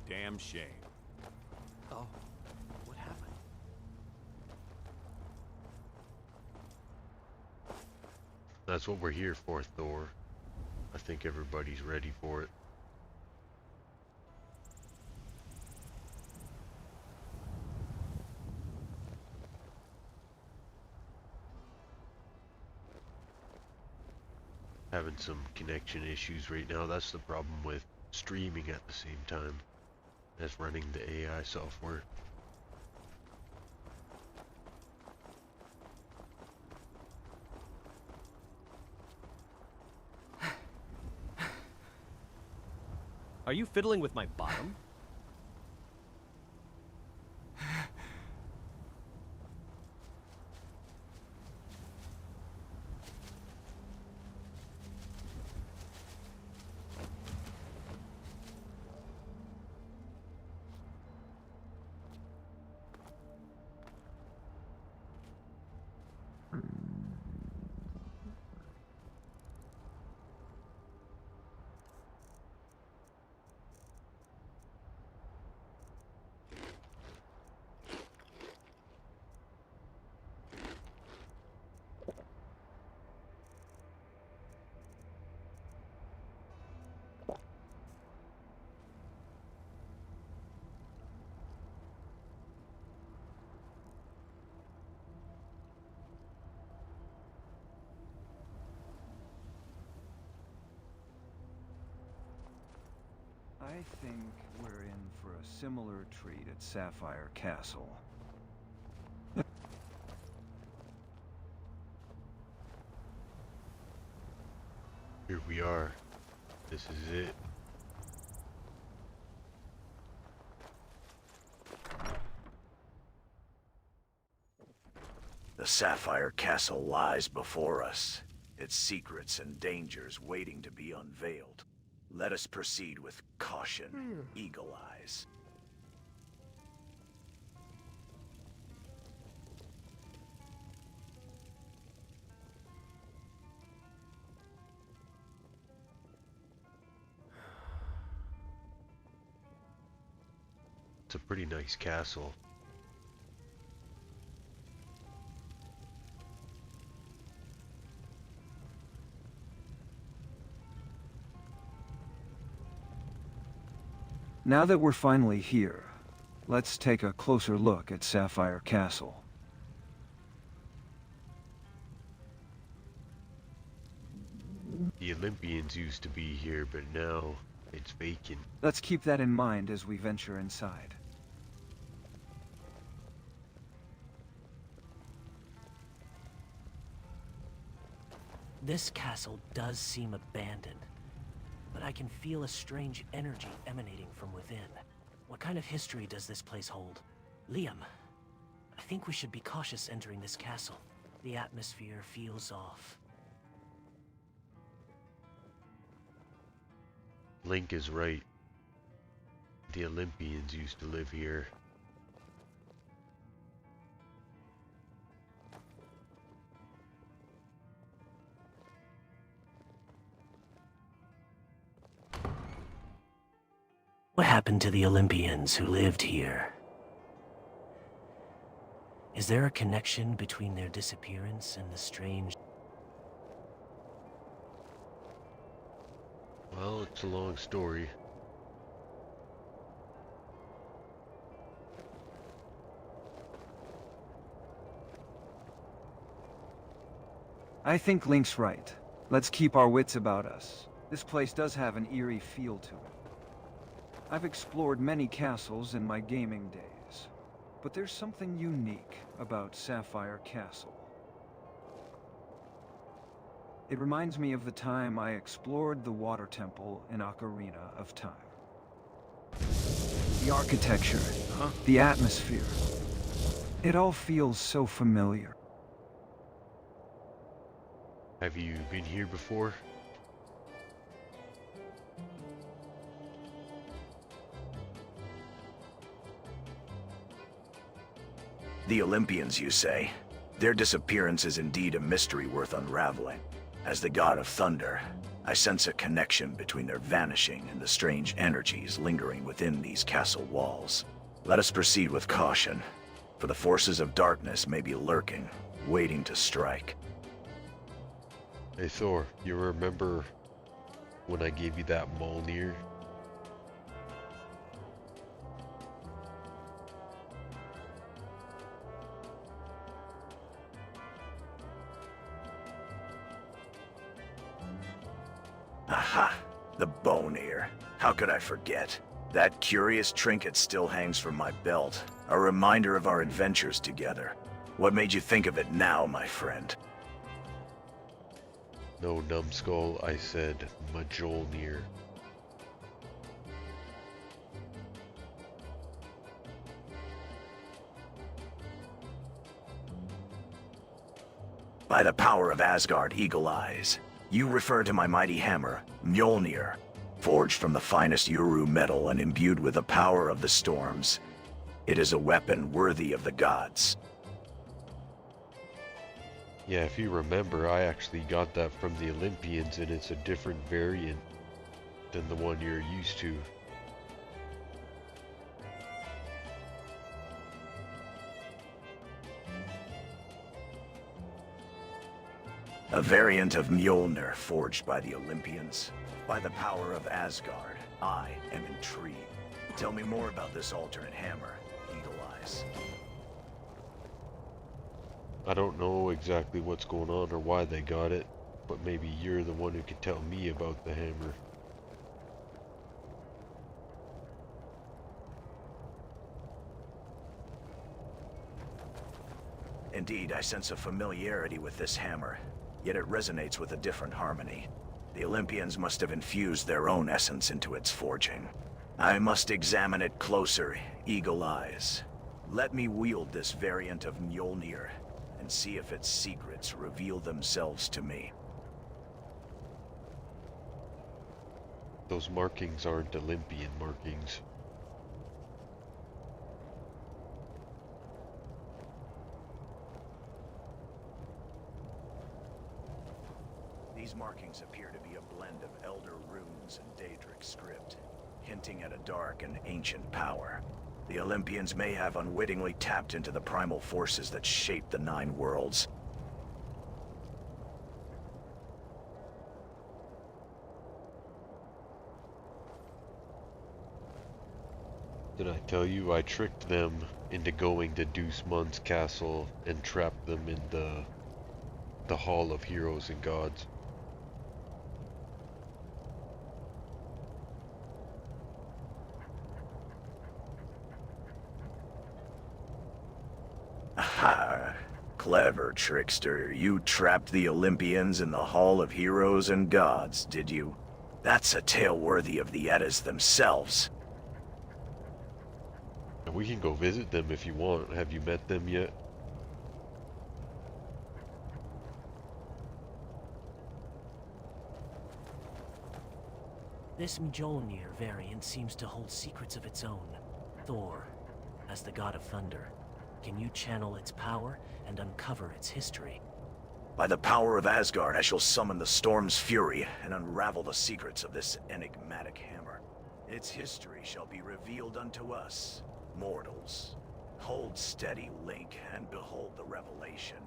Damn shame. Oh, what happened? That's what we're here for, Thor. I think everybody's ready for it. having some connection issues right now. That's the problem with streaming at the same time as running the AI software. Are you fiddling with my bottom? I think we're in for a similar treat at Sapphire Castle. Here we are. This is it. The Sapphire Castle lies before us, its secrets and dangers waiting to be unveiled. Let us proceed with caution, Eagle Eyes. It's a pretty nice castle. Now that we're finally here, let's take a closer look at Sapphire Castle. The Olympians used to be here, but now it's vacant. Let's keep that in mind as we venture inside. This castle does seem abandoned, but I can feel a strange energy emanating from within. What kind of history does this place hold? Liam, I think we should be cautious entering this castle. The atmosphere feels off. Link is right. The Olympians used to live here. What happened to the Olympians who lived here? Is there a connection between their disappearance and the strange... Well, it's a long story. I think Link's right. Let's keep our wits about us. This place does have an eerie feel to it. I've explored many castles in my gaming days, but there's something unique about Sapphire Castle. It reminds me of the time I explored the Water Temple in Ocarina of Time. The architecture, the atmosphere, it all feels so familiar. Have you been here before? The Olympians, you say? Their disappearance is indeed a mystery worth unraveling. As the god of thunder, I sense a connection between their vanishing and the strange energies lingering within these castle walls. Let us proceed with caution, for the forces of darkness may be lurking, waiting to strike. Hey Thor, you remember when I gave you that Mjolnir? Aha! The bone ear. How could I forget? That curious trinket still hangs from my belt, a reminder of our adventures together. What made you think of it now, my friend? No, numbskull, I said Mjolnir. By the power of Asgard Eagle Eyes, you refer to my mighty hammer, Mjolnir, forged from the finest Uru metal and imbued with the power of the storms. It is a weapon worthy of the gods. Yeah, if you remember, I actually got that from the Olympians, and it's a different variant than the one you're used to. A variant of Mjolnir forged by the Olympians. By the power of Asgard, I am intrigued. Tell me more about this alternate hammer, Eagle Eyes. I don't know exactly what's going on or why they got it, but maybe you're the one who can tell me about the hammer. Indeed, I sense a familiarity with this hammer, yet it resonates with a different harmony. The Olympians must have infused their own essence into its forging. I must examine it closer, Eagle Eyes. Let me wield this variant of Mjolnir and see if its secrets reveal themselves to me. Those markings aren't Olympian markings. These markings appear to be a blend of Elder runes and Daedric script, hinting at a dark and ancient power. The Olympians may have unwittingly tapped into the primal forces that shape the Nine Worlds. Did I tell you I tricked them into going to Deucemun's castle and trapped them in the Hall of Heroes and Gods? Aha! Clever trickster. You trapped the Olympians in the Hall of Heroes and Gods, did you? That's a tale worthy of the Eddas themselves. And we can go visit them if you want. Have you met them yet? This Mjolnir variant seems to hold secrets of its own. Thor, as the god of thunder, can you channel its power and uncover its history? By the power of Asgard, I shall summon the storm's fury and unravel the secrets of this enigmatic hammer. Its history shall be revealed unto us, mortals. Hold steady, Link, and behold the revelation.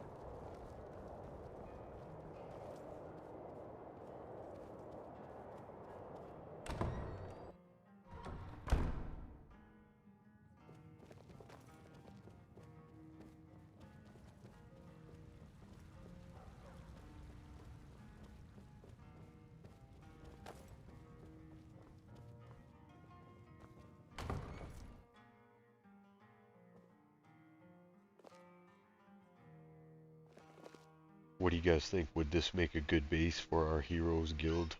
What do you guys think? Would this make a good base for our Heroes Guild?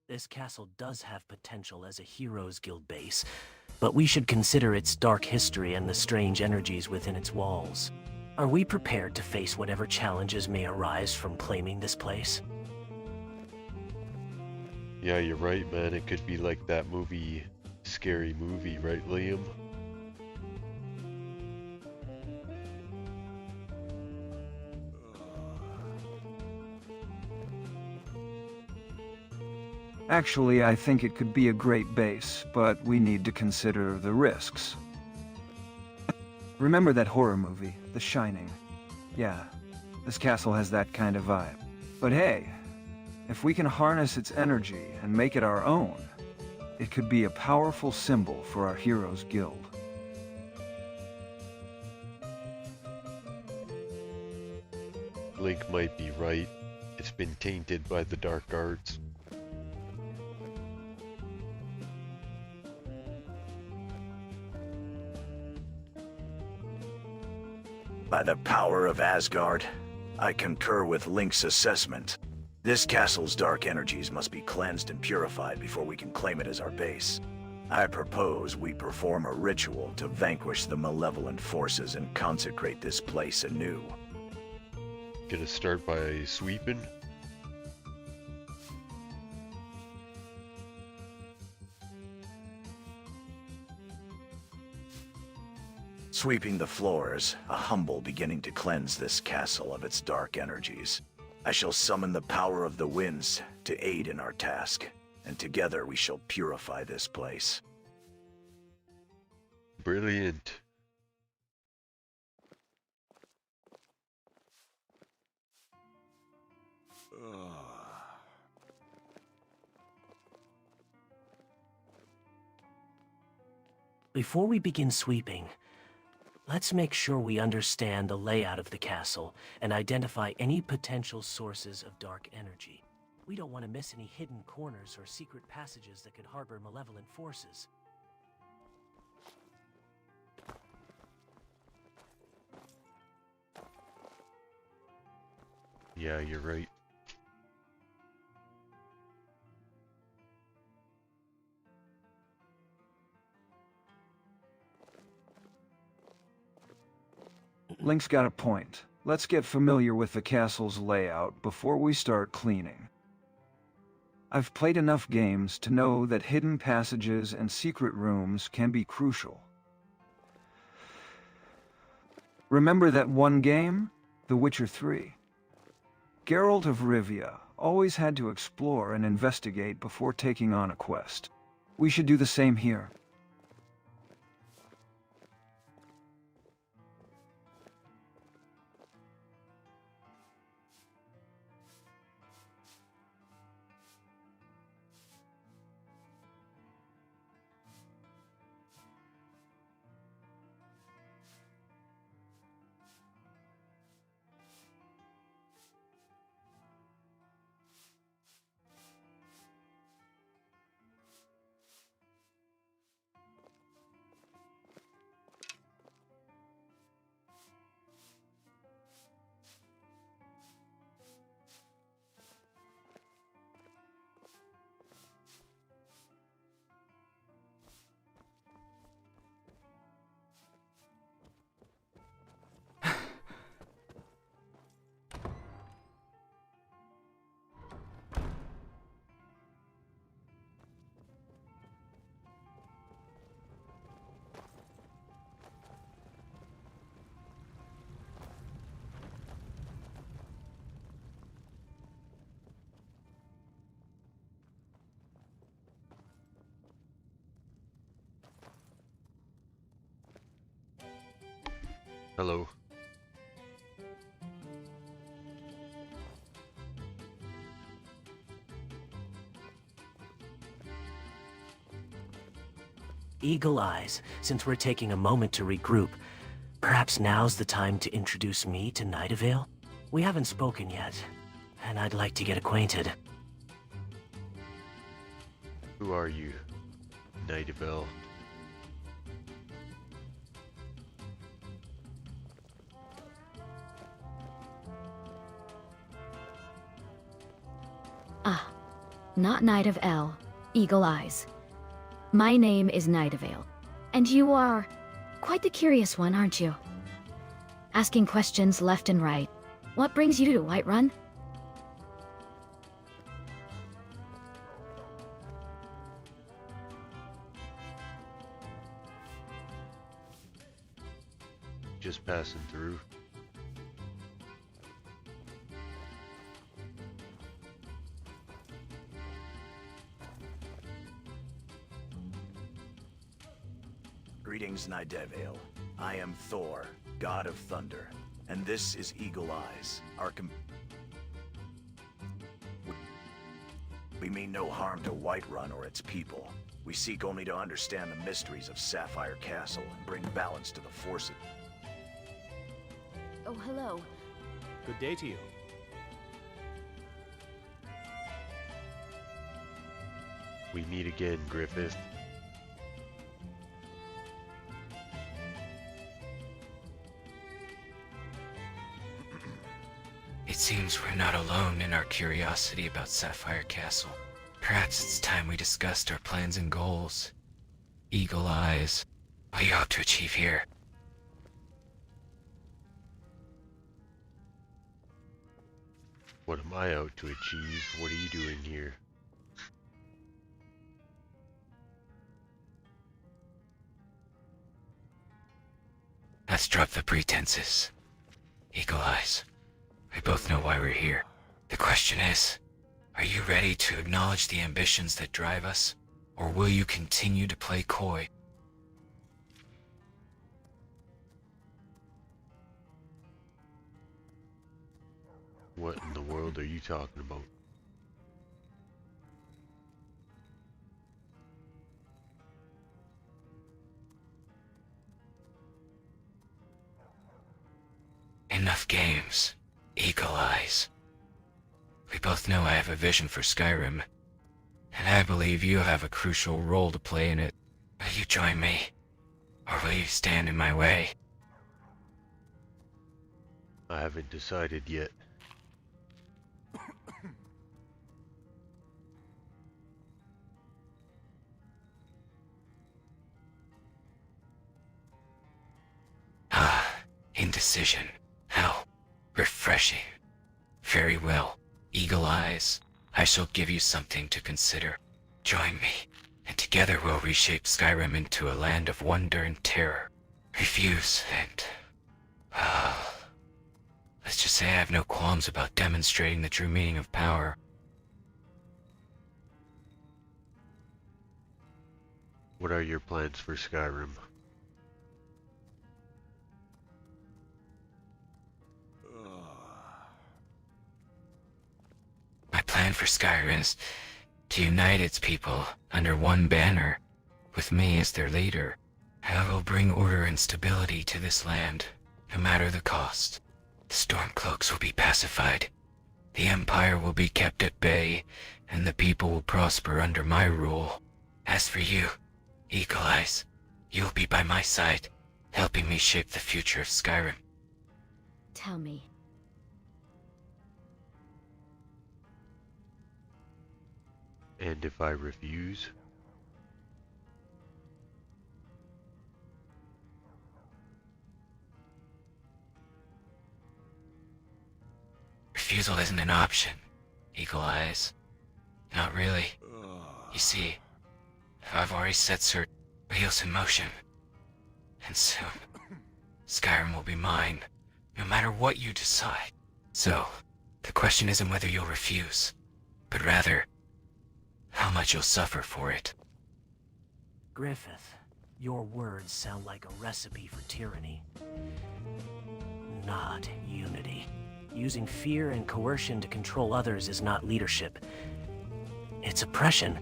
This castle does have potential as a Heroes Guild base, but we should consider its dark history and the strange energies within its walls. Are we prepared to face whatever challenges may arise from claiming this place? Yeah, you're right, man. It could be like that movie, Scary Movie, right, Liam? Actually, I think it could be a great base, but we need to consider the risks. Remember that horror movie, The Shining? Yeah, this castle has that kind of vibe. But hey, if we can harness its energy and make it our own, it could be a powerful symbol for our Heroes Guild. Link might be right. It's been tainted by the dark arts. By the power of Asgard, I concur with Link's assessment. This castle's dark energies must be cleansed and purified before we can claim it as our base. I propose we perform a ritual to vanquish the malevolent forces and consecrate this place anew. Gonna start by sweeping. Sweeping the floors, a humble beginning to cleanse this castle of its dark energies. I shall summon the power of the winds to aid in our task, and together we shall purify this place. Brilliant. Before we begin sweeping, let's make sure we understand the layout of the castle and identify any potential sources of dark energy. We don't want to miss any hidden corners or secret passages that could harbor malevolent forces. Yeah, you're right. Link's got a point. Let's get familiar with the castle's layout before we start cleaning. I've played enough games to know that hidden passages and secret rooms can be crucial. Remember that one game? The Witcher 3. Geralt of Rivia always had to explore and investigate before taking on a quest. We should do the same here. Hello. Eagle Eyes, since we're taking a moment to regroup, perhaps now's the time to introduce me to Nightingale? We haven't spoken yet, and I'd like to get acquainted. Who are you, Nightingale? Ah, not Knight of El, Eagle Eyes. My name is Nightingale, and you are quite the curious one, aren't you? Asking questions left and right. What brings you to Whiterun? Just passing through. Greetings, Nightingale. I am Thor, god of thunder, and this is Eagle Eyes, our We mean no harm to Whiterun or its people. We seek only to understand the mysteries of Sapphire Castle and bring balance to the forces. Oh, hello. Good day to you. We meet again, Griffith. It seems we're not alone in our curiosity about Sapphire Castle. Perhaps it's time we discussed our plans and goals. Eagle Eyes, what do you hope to achieve here? What am I out to achieve? What are you doing here? Let's drop the pretenses. Eagle Eyes, we both know why we're here. The question is, are you ready to acknowledge the ambitions that drive us, or will you continue to play coy? What in the world are you talking about? Enough games, Eagle Eyes. We both know I have a vision for Skyrim, and I believe you have a crucial role to play in it. Will you join me, or will you stand in my way? I haven't decided yet. Ah, indecision. How refreshing. Very well, Eagle Eyes. I shall give you something to consider. Join me, and together we'll reshape Skyrim into a land of wonder and terror. Refuse, and... let's just say I have no qualms about demonstrating the true meaning of power. What are your plans for Skyrim? My plan for Skyrim is to unite its people under one banner, with me as their leader. I will bring order and stability to this land, no matter the cost. The Stormcloaks will be pacified, the Empire will be kept at bay, and the people will prosper under my rule. As for you, Eagle Eyes, you'll be by my side, helping me shape the future of Skyrim. Tell me. And if I refuse? Refusal isn't an option, Eagle Eyes. Not really. You see, I've already set certain wheels in motion. And soon, Skyrim will be mine, no matter what you decide. So, the question isn't whether you'll refuse, but rather, how much you'll suffer for it. Griffith, your words sound like a recipe for tyranny. Not unity. Using fear and coercion to control others is not leadership. It's oppression.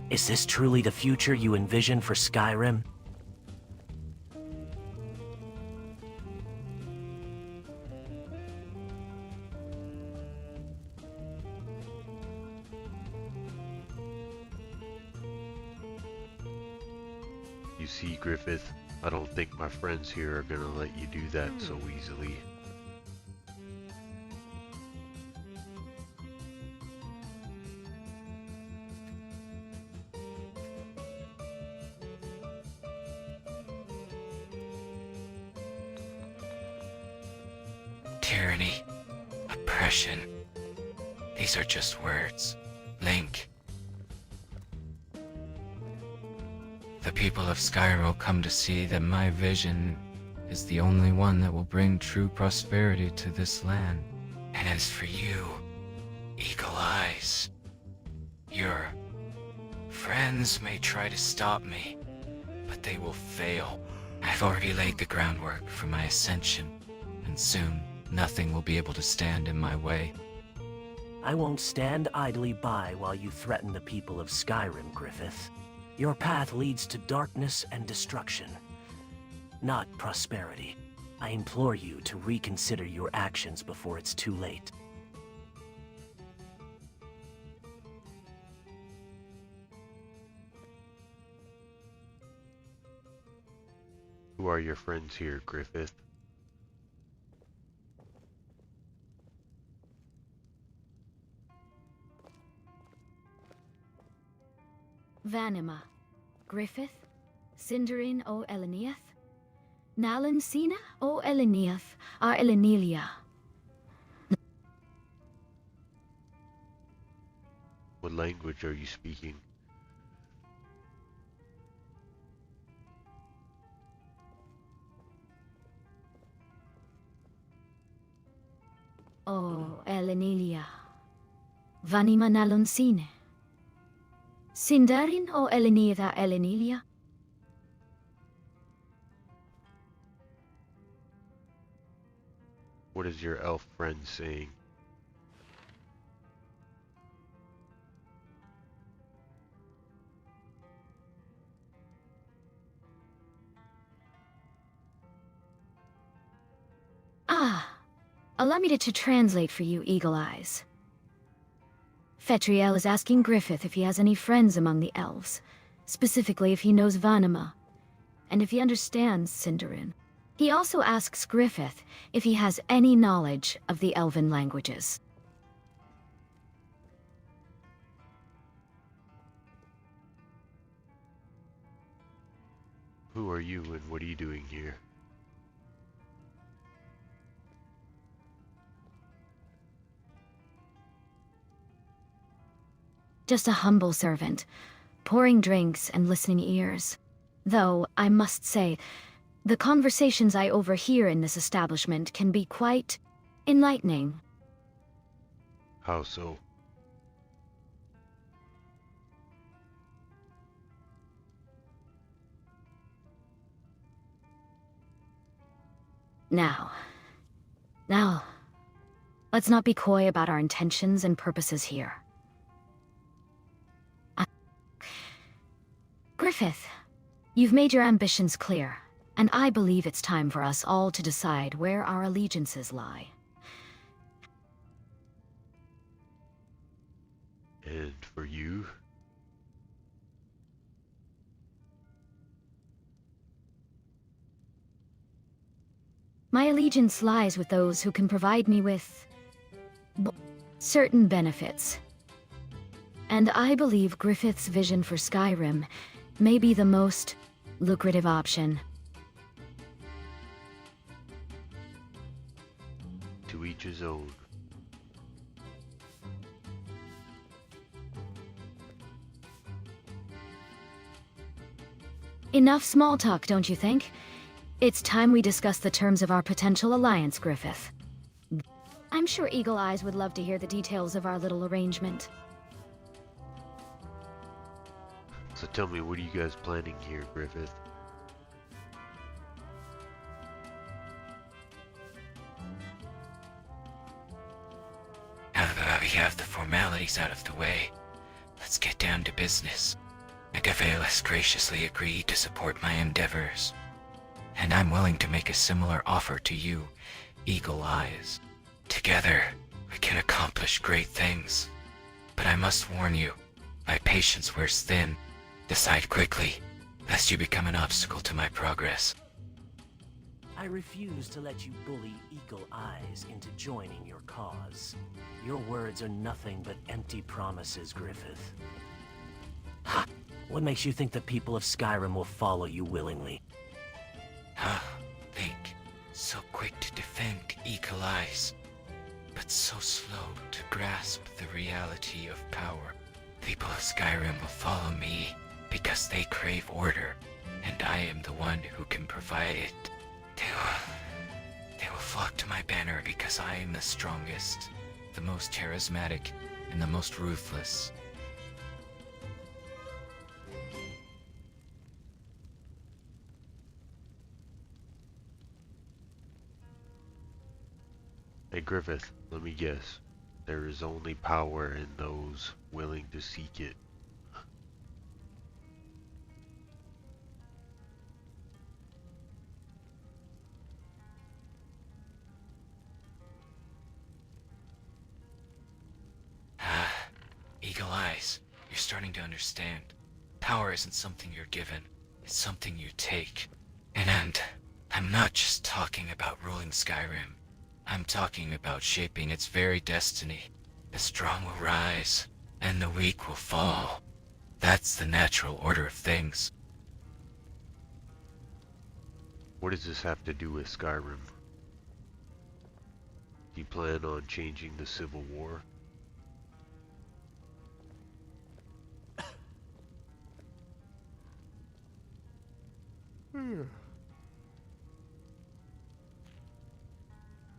Is this truly the future you envision for Skyrim? You see, Griffith, I don't think my friends here are gonna let you do that so easily. Tyranny, oppression. These are just words. Link. The people of Skyrim will come to see that my vision is the only one that will bring true prosperity to this land. And as for you, Eagle Eyes, your friends may try to stop me, but they will fail. I've already laid the groundwork for my ascension, and soon nothing will be able to stand in my way. I won't stand idly by while you threaten the people of Skyrim, Griffith. Your path leads to darkness and destruction, not prosperity. I implore you to reconsider your actions before it's too late. Who are your friends here, Griffith? Vanima, Griffith, Cinderin o Eleniath, Nalan Sina o Eleniath, ar Elenelia. What language are you speaking? O Elenelia. Vanima Nalon Sine. Cinderin o Eleniath Elenelia? What is your elf friend saying? Ah, allow me to translate for you, Eagle Eyes. Fetriel is asking Griffith if he has any friends among the elves, specifically if he knows Vanima, and if he understands Cinderin. He also asks Griffith if he has any knowledge of the elven languages. Who are you and what are you doing here? Just a humble servant, pouring drinks and listening ears. Though, I must say, the conversations I overhear in this establishment can be quite enlightening. How so? Now, let's not be coy about our intentions and purposes here. Griffith, you've made your ambitions clear, and I believe it's time for us all to decide where our allegiances lie. And for you? My allegiance lies with those who can provide me with certain benefits. And I believe Griffith's vision for Skyrim may be the most lucrative option. To each his own. Enough small talk, don't you think? It's time we discuss the terms of our potential alliance, Griffith. I'm sure Eagle Eyes would love to hear the details of our little arrangement. So tell me, what are you guys planning here, Griffith? Now that we have the formalities out of the way, let's get down to business. Nagavale has graciously agreed to support my endeavors, and I'm willing to make a similar offer to you, Eagle Eyes. Together, we can accomplish great things. But I must warn you, my patience wears thin. Decide quickly, lest you become an obstacle to my progress. I refuse to let you bully Eagle Eyes into joining your cause. Your words are nothing but empty promises, Griffith. Ha! What makes you think the people of Skyrim will follow you willingly? Think. So quick to defend Eagle Eyes, but so slow to grasp the reality of power. People of Skyrim will follow me because they crave order, and I am the one who can provide it. They will flock to my banner because I am the strongest, the most charismatic, and the most ruthless. Hey Griffith, let me guess. There is only power in those willing to seek it. starting to understand. Power isn't something you're given, it's something you take. And I'm not just talking about ruling Skyrim. I'm talking about shaping its very destiny. The strong will rise, and the weak will fall. That's the natural order of things. What does this have to do with Skyrim? Do you plan on changing the Civil War?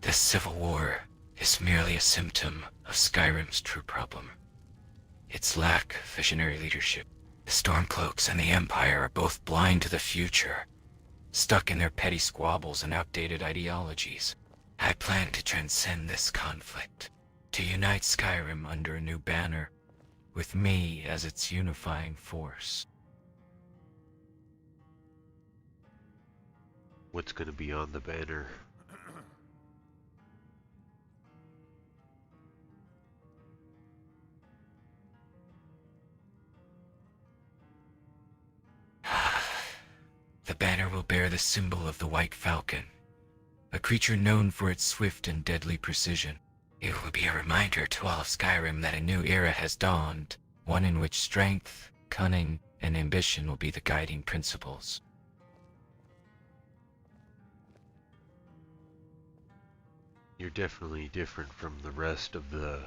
This civil war is merely a symptom of Skyrim's true problem. Its lack of visionary leadership. The Stormcloaks and the Empire are both blind to the future, stuck in their petty squabbles and outdated ideologies. I plan to transcend this conflict, to unite Skyrim under a new banner, with me as its unifying force. What's gonna be on the banner? The banner will bear the symbol of the White Falcon, a creature known for its swift and deadly precision. It will be a reminder to all of Skyrim that a new era has dawned, one in which strength, cunning, and ambition will be the guiding principles. You're definitely different from the rest of the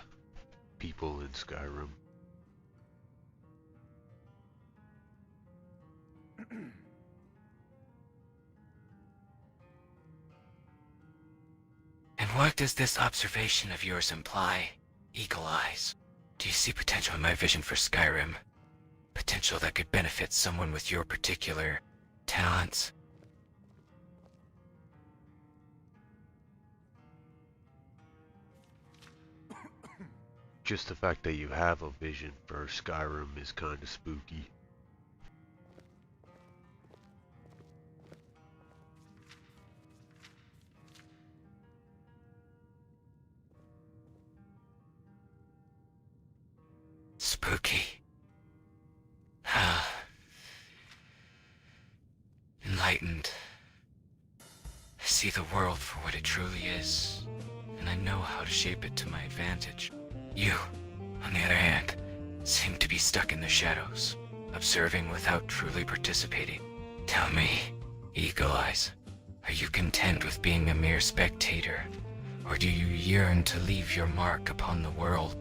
people in Skyrim. And what does this observation of yours imply, Eagle Eyes? Do you see potential in my vision for Skyrim? Potential that could benefit someone with your particular talents? Just the fact that you have a vision for Skyrim is kind of spooky. Spooky. Enlightened. I see the world for what it truly is, and I know how to shape it to my advantage. You, on the other hand, seem to be stuck in the shadows, observing without truly participating. Tell me, Eagle Eyes, are you content with being a mere spectator, or do you yearn to leave your mark upon the world?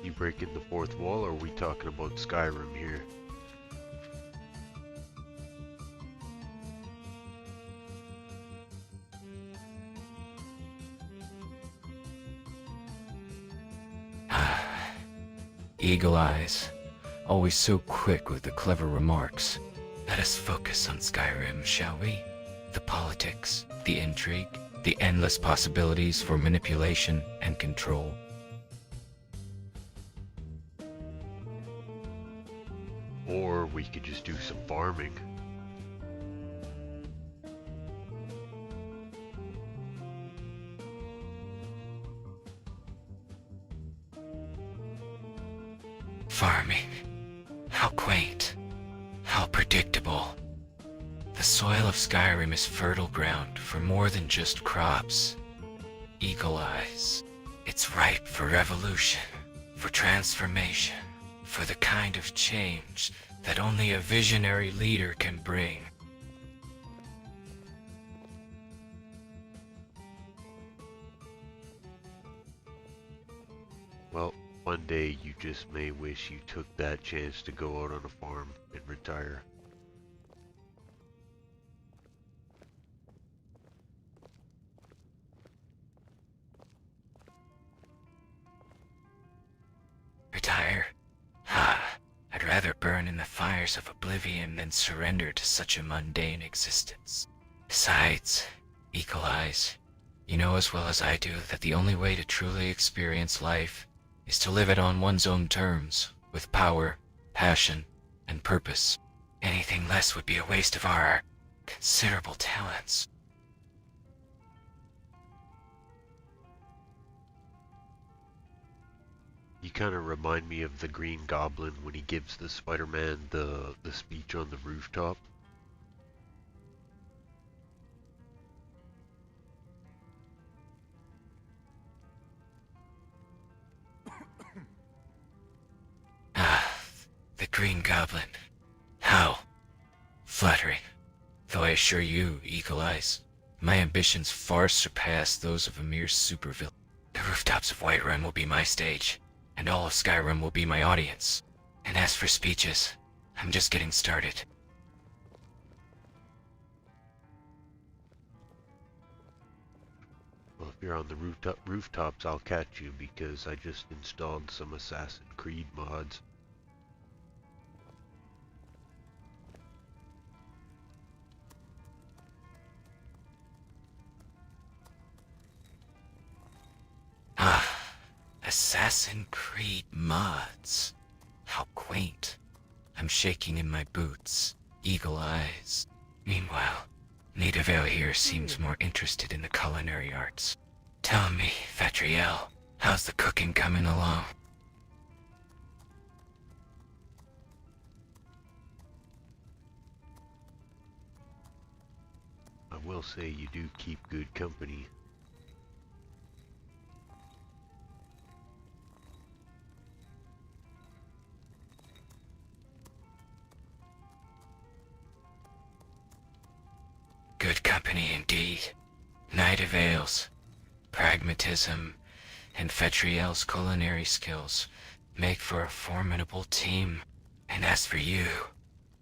You breaking the fourth wall, or are we talking about Skyrim here? Eagle Eyes, always so quick with the clever remarks. Let us focus on Skyrim, shall we? The politics, the intrigue, the endless possibilities for manipulation and control. Or we could just do some farming. Farming. How quaint. How predictable. The soil of Skyrim is fertile ground for more than just crops. Eagle Eyes. It's ripe for revolution, for transformation, for the kind of change that only a visionary leader can bring. Well, one day you just may wish you took that chance to go out on a farm and retire. Retire? I'd rather burn in the fires of oblivion than surrender to such a mundane existence. Besides, Eagle Eyes, you know as well as I do that the only way to truly experience life is to live it on one's own terms, with power, passion, and purpose. Anything less would be a waste of our considerable talents. You kind of remind me of the Green Goblin when he gives the Spider-Man the speech on the rooftop. Ah, the Green Goblin. How flattering. Though I assure you, Eagle Eyes, my ambitions far surpass those of a mere supervillain. The rooftops of Whiterun will be my stage, and all of Skyrim will be my audience. And as for speeches, I'm just getting started. Well, if you're on the rooftops, I'll catch you because I just installed some Assassin's Creed mods. Ah, Assassin's Creed mods. How quaint. I'm shaking in my boots, eagle eyes. Meanwhile, Nidavale here seems more interested in the culinary arts. Tell me, Fatriel, how's the cooking coming along? I will say you do keep good company. Good company indeed. Nidavale's pragmatism and Fatriel's culinary skills make for a formidable team. And as for you,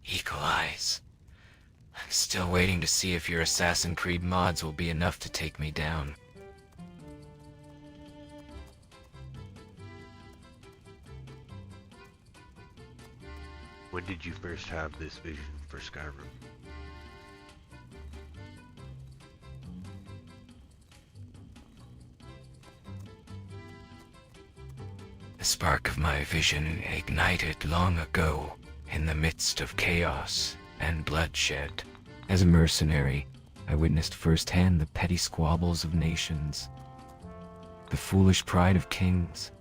Eagle Eyes, I'm still waiting to see if your Assassin's Creed mods will be enough to take me down. When did you first have this vision for Skyrim? The spark of my vision ignited long ago in the midst of chaos and bloodshed. As a mercenary, I witnessed firsthand the petty squabbles of nations, the foolish pride of kings,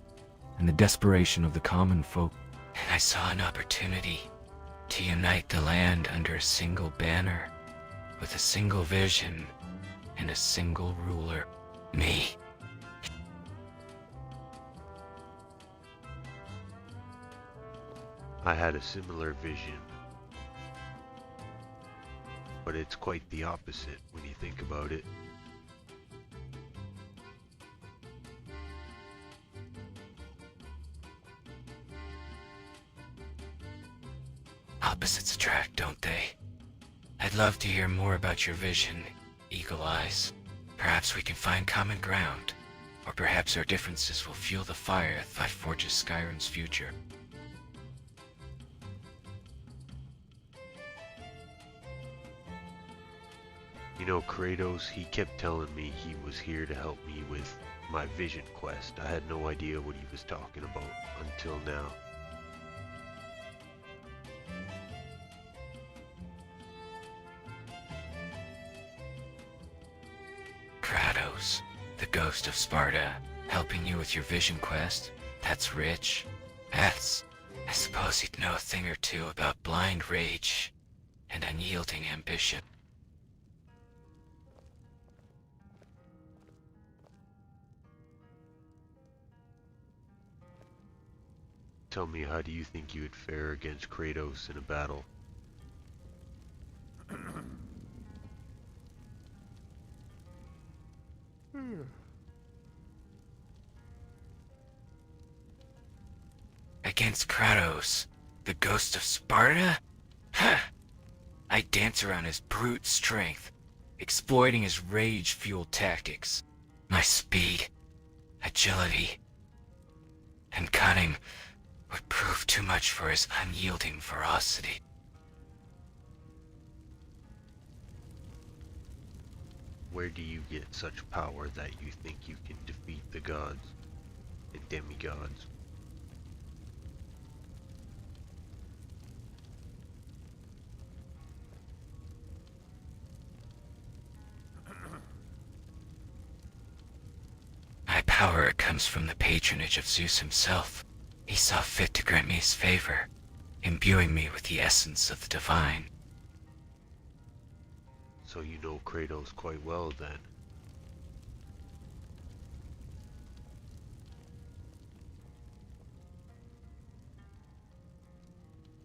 and the desperation of the common folk. And I saw an opportunity to unite the land under a single banner, with a single vision and a single ruler, me. I had a similar vision, but it's quite the opposite when you think about it. Opposites attract, don't they? I'd love to hear more about your vision, Eagle Eyes. Perhaps we can find common ground, or perhaps our differences will fuel the fire that forges Skyrim's future. You know, Kratos, he kept telling me he was here to help me with my vision quest. I had no idea what he was talking about until now. Kratos, the ghost of Sparta, helping you with your vision quest? That's rich. I suppose he'd know a thing or two about blind rage and unyielding ambition. Tell me, how do you think you would fare against Kratos in a battle? Against Kratos, the ghost of Sparta? Huh! I dance around his brute strength, exploiting his rage-fueled tactics. My speed, agility, and cunning would prove too much for his unyielding ferocity. Where do you get such power that you think you can defeat the gods and demigods? My power comes from the patronage of Zeus himself. he saw fit to grant me his favor, imbuing me with the essence of the divine. So you know Kratos quite well then.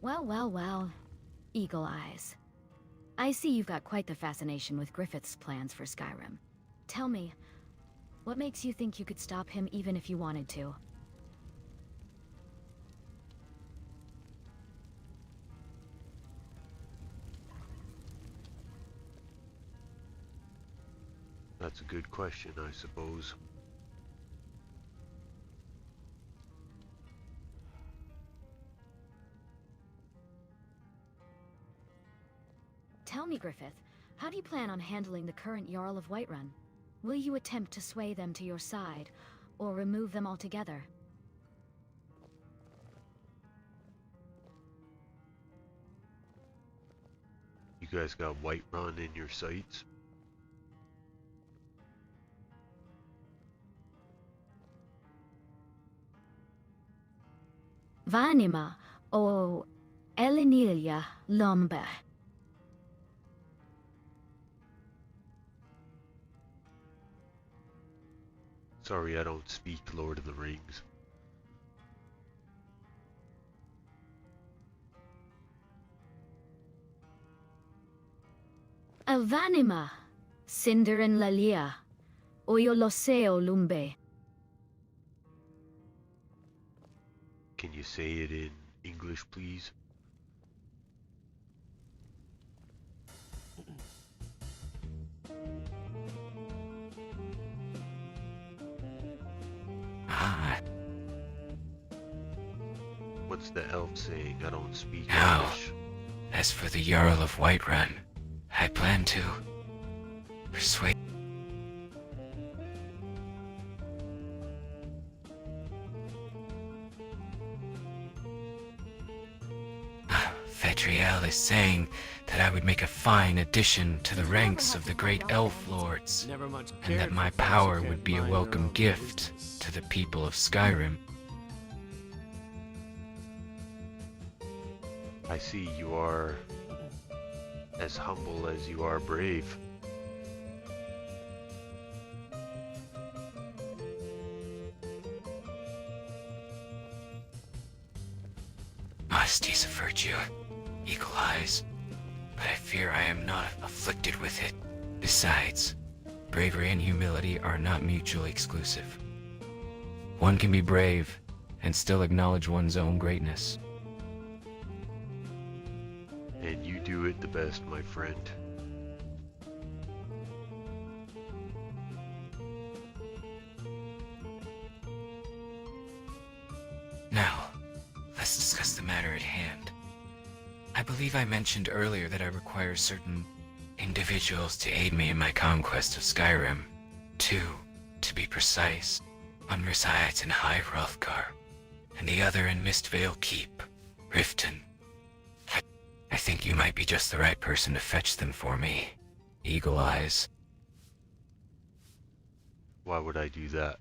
Well, well, well. Eagle Eyes. I see you've got quite the fascination with Griffith's plans for Skyrim. Tell me, what makes you think you could stop him even if you wanted to? That's a good question, I suppose. Tell me, Griffith, how do you plan on handling the current Jarl of Whiterun? Will you attempt to sway them to your side, or remove them altogether? You guys got Whiterun in your sights? Vanima o Elenilia Lombe. Sorry, I don't speak Lord of the Rings. Alvanima, Cinderin Lalia, Oyoloseo Lumbe. Can you say it in English, please? Ah. What's the elf saying? I don't speak Now, English. as for the Jarl of Whiterun, I plan to persuade. Fedriel is saying that I would make a fine addition to the ranks of the great elf lords, and that my power would be a welcome gift to the people of Skyrim. I see you are as humble as you are brave. Modesty is a virtue, Eagle Eyes, but I fear I am not afflicted with it. Besides, bravery and humility are not mutually exclusive. One can be brave and still acknowledge one's own greatness. And you do it the best, my friend. Now, let's discuss the matter at hand. I believe I mentioned earlier that I require certain individuals to aid me in my conquest of Skyrim. 2, to be precise. One resides in High Hrothgar, and the other in Mistvale Keep, Riften. I think you might be just the right person to fetch them for me, Eagle Eyes. Why would I do that?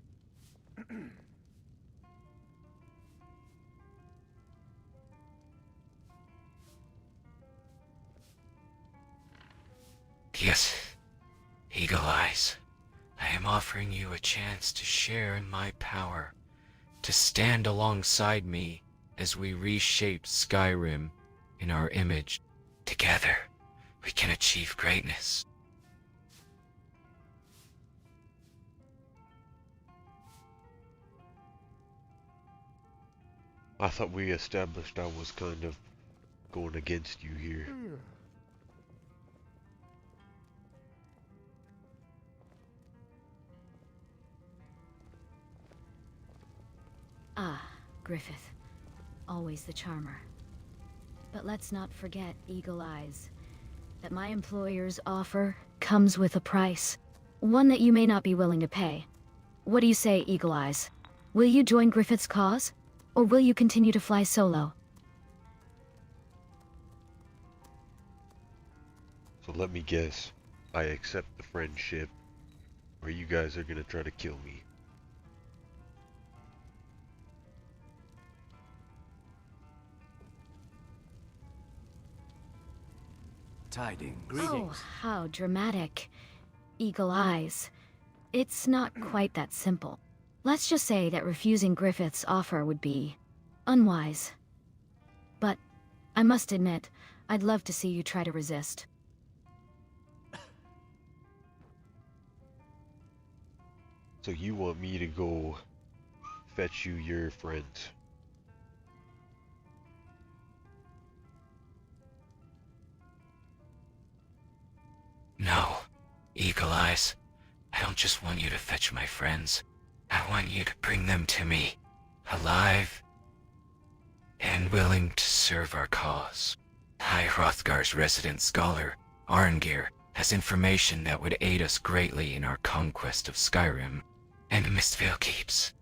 Yes, Eagle Eyes. I am offering you a chance to share in my power, to stand alongside me as we reshape Skyrim in our image. Together, we can achieve greatness. I thought we established I was kind of going against you here. Ah, Griffith. Always the charmer. But let's not forget, Eagle Eyes, that my employer's offer comes with a price. One that you may not be willing to pay. What do you say, Eagle Eyes? Will you join Griffith's cause? Or will you continue to fly solo? So let me guess. I accept the friendship, or you guys are gonna try to kill me. tidings. Oh, how dramatic. Eagle eyes. It's not quite that simple. Let's just say that refusing Griffith's offer would be unwise. But I must admit, I'd love to see you try to resist. So you want me to go fetch you your friends? No, Eagle Eyes. I don't just want you to fetch my friends. I want you to bring them to me, alive and willing to serve our cause. High Hrothgar's resident scholar, Arngir, has information that would aid us greatly in our conquest of Skyrim and Mistvale Keeps.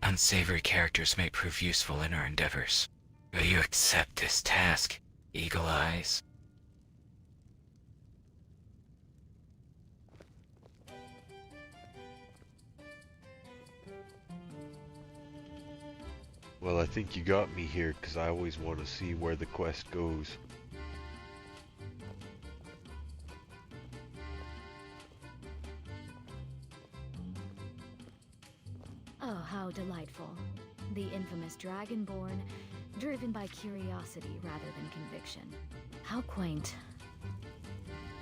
Unsavory characters may prove useful in our endeavors. Will you accept this task, Eagle Eyes? Well, I think you got me here because I always want to see where the quest goes. Oh, how delightful. The infamous Dragonborn, driven by curiosity rather than conviction. How quaint.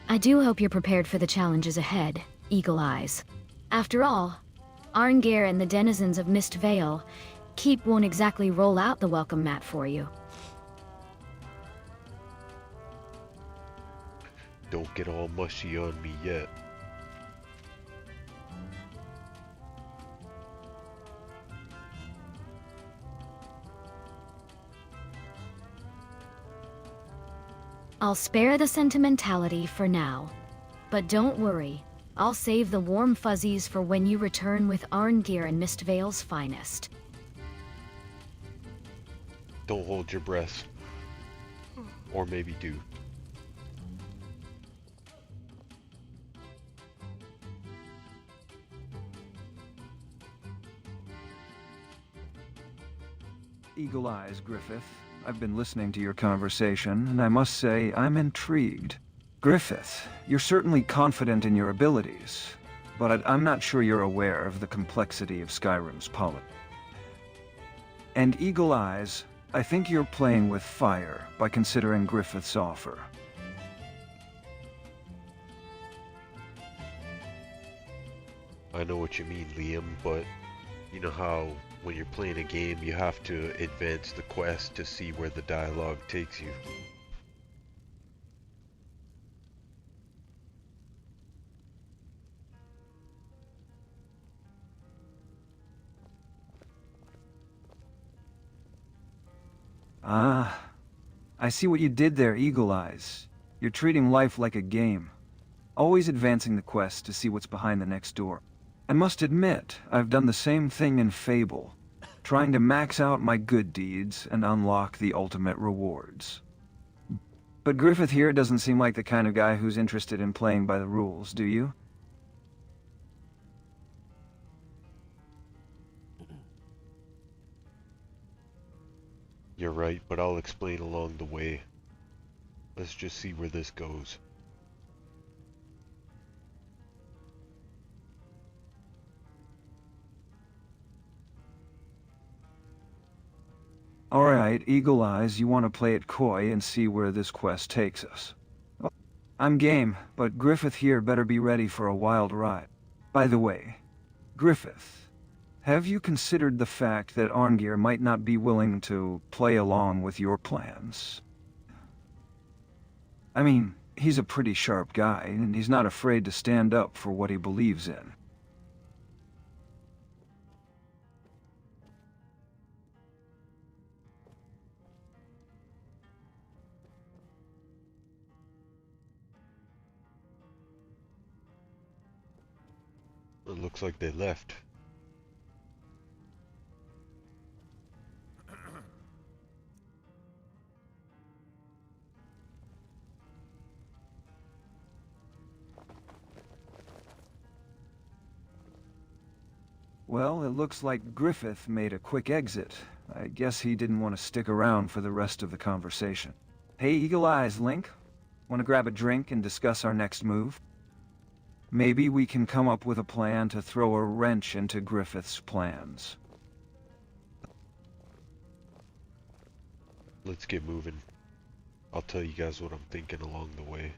I do hope you're prepared for the challenges ahead, Eagle Eyes. After all, Arngir and the denizens of Mistvale Keep won't exactly roll out the welcome mat for you. Don't get all mushy on me yet. I'll spare the sentimentality for now. But don't worry, I'll save the warm fuzzies for when you return with Arngir and Mistvale's finest. Don't hold your breath. Or maybe do. Eagle Eyes, Griffith. I've been listening to your conversation, and I must say I'm intrigued. Griffith, you're certainly confident in your abilities, but I'm not sure you're aware of the complexity of Skyrim's politics. And Eagle Eyes, I think you're playing with fire by considering Griffith's offer. I know what you mean, Liam, but you know how when you're playing a game you have to advance the quest to see where the dialogue takes you. Ah, I see what you did there, Eagle Eyes. You're treating life like a game, always advancing the quest to see what's behind the next door. I must admit, I've done the same thing in Fable, trying to max out my good deeds and unlock the ultimate rewards. But Griffith here doesn't seem like the kind of guy who's interested in playing by the rules, do you? You're right, but I'll explain along the way. Let's just see where this goes. Alright, Eagle Eyes, you want to play it coy and see where this quest takes us. I'm game, but Griffith here better be ready for a wild ride. By the way, Griffith, have you considered the fact that Arngir might not be willing to play along with your plans? I mean, he's a pretty sharp guy, and he's not afraid to stand up for what he believes in. It looks like they left. Well, it looks like Griffith made a quick exit. I guess he didn't want to stick around for the rest of the conversation. Hey, Eagle Eyes, Link. Want to grab a drink and discuss our next move? Maybe we can come up with a plan to throw a wrench into Griffith's plans. Let's get moving. I'll tell you guys what I'm thinking along the way.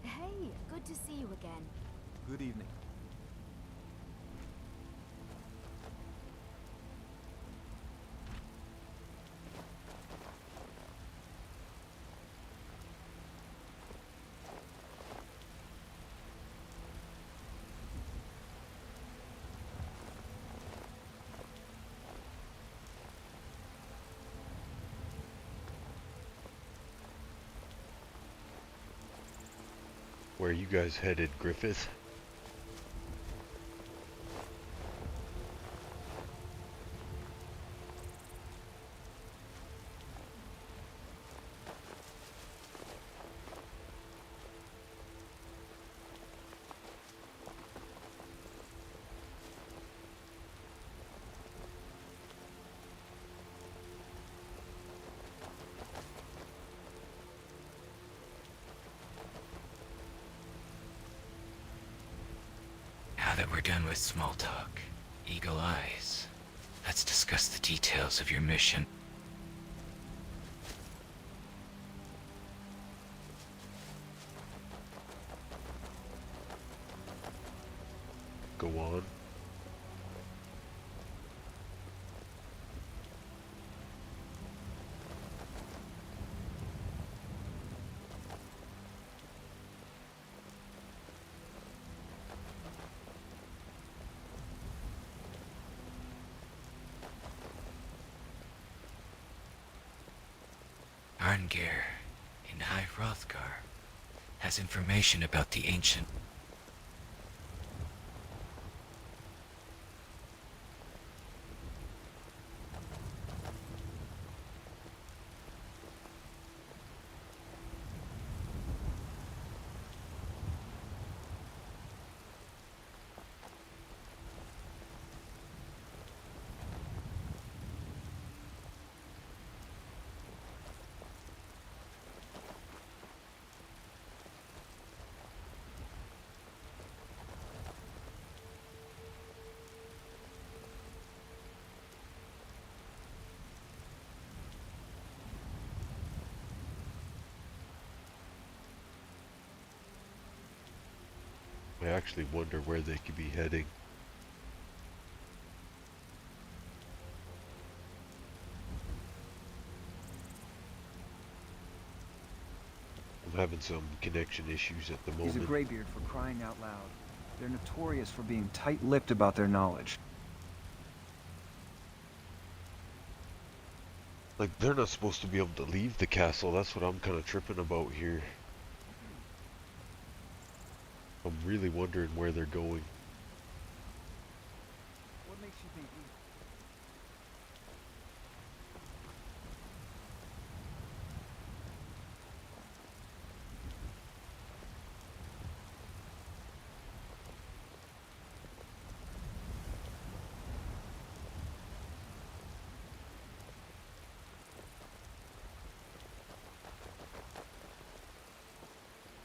Hey, good to see you again. Good evening. Where are you guys headed, Griffith? Now that we're done with small talk, Eagle Eyes, let's discuss the details of your mission. Go on. Arngir in High Hrothgar has information about the ancient. I actually wonder where they could be heading. I'm having some connection issues at the moment. He's a graybeard, for crying out loud. They're notorious for being tight-lipped about their knowledge. Like, they're not supposed to be able to leave the castle. That's what I'm kind of tripping about here. I'm really wondering where they're going. What makes you think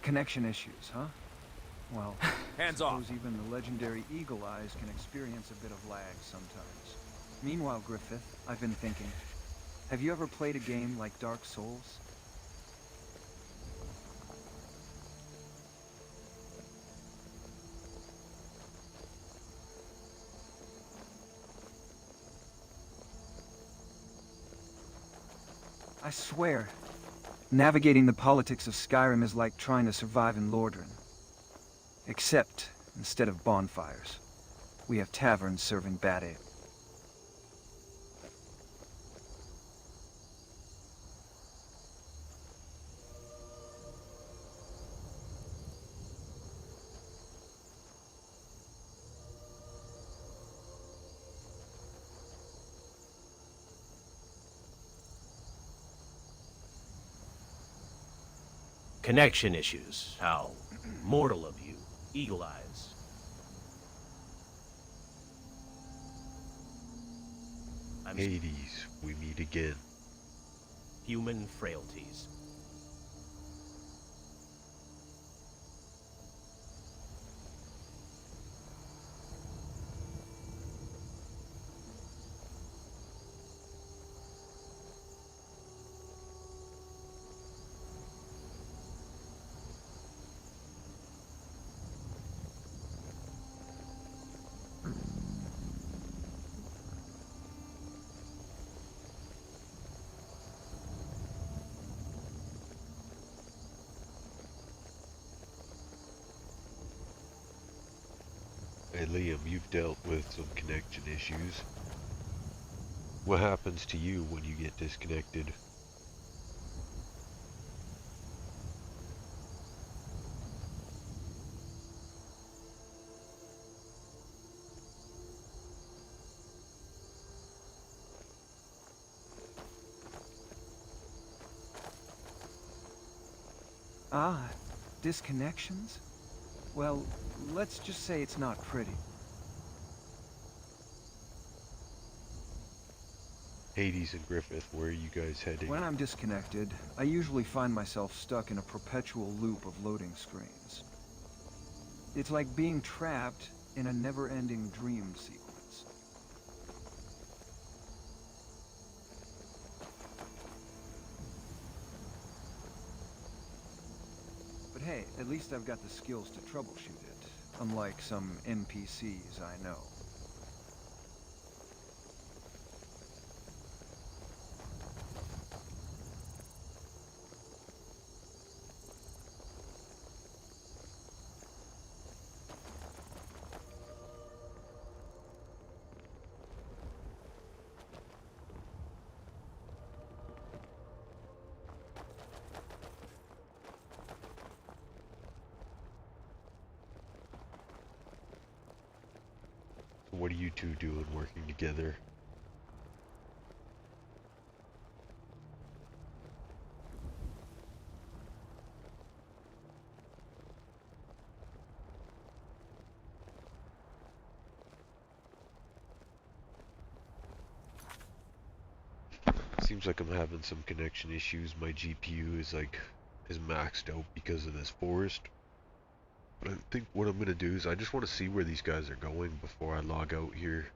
connection issues, huh? Well, Hands I off. suppose even the legendary Eagle Eyes can experience a bit of lag sometimes. Meanwhile, Griffith, I've been thinking, have you ever played a game like Dark Souls? I swear, navigating the politics of Skyrim is like trying to survive in Lordran. Except, instead of bonfires, we have taverns serving bad ale. Connection issues. How mortal of you, Eagle Eyes. Hades, we meet again. Human frailties. Hey Liam, you've dealt with some connection issues. What happens to you when you get disconnected? Ah, disconnections? Well, let's just say it's not pretty. Hades and Griffith, where are you guys heading? When I'm disconnected, I usually find myself stuck in a perpetual loop of loading screens. It's like being trapped in a never-ending dream sequence. But hey, at least I've got the skills to troubleshoot it, unlike some NPCs I know. What are you two doing working together? Seems like I'm having some connection issues. My GPU is maxed out because of this forest. But I think what I'm gonna do is I just want to see where these guys are going before I log out here.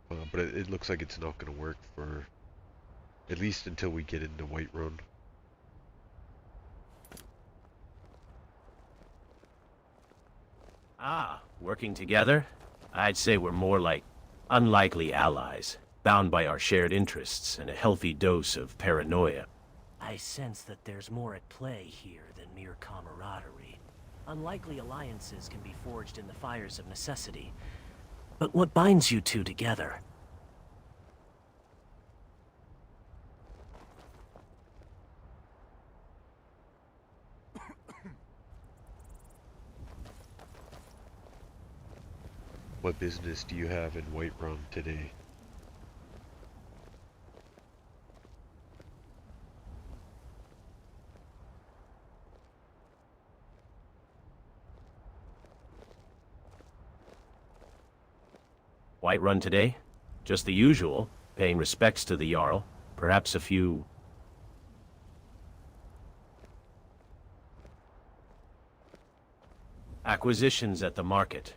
But it looks like it's not gonna work for at least until we get into Whiterun. Ah, working together? I'd say we're more like unlikely allies, bound by our shared interests and a healthy dose of paranoia. I sense that there's more at play here than mere camaraderie. Unlikely alliances can be forged in the fires of necessity. But what binds you two together? What business do you have in Whiterun today? Whiterun today? Just the usual, paying respects to the Jarl, perhaps a few... acquisitions at the market.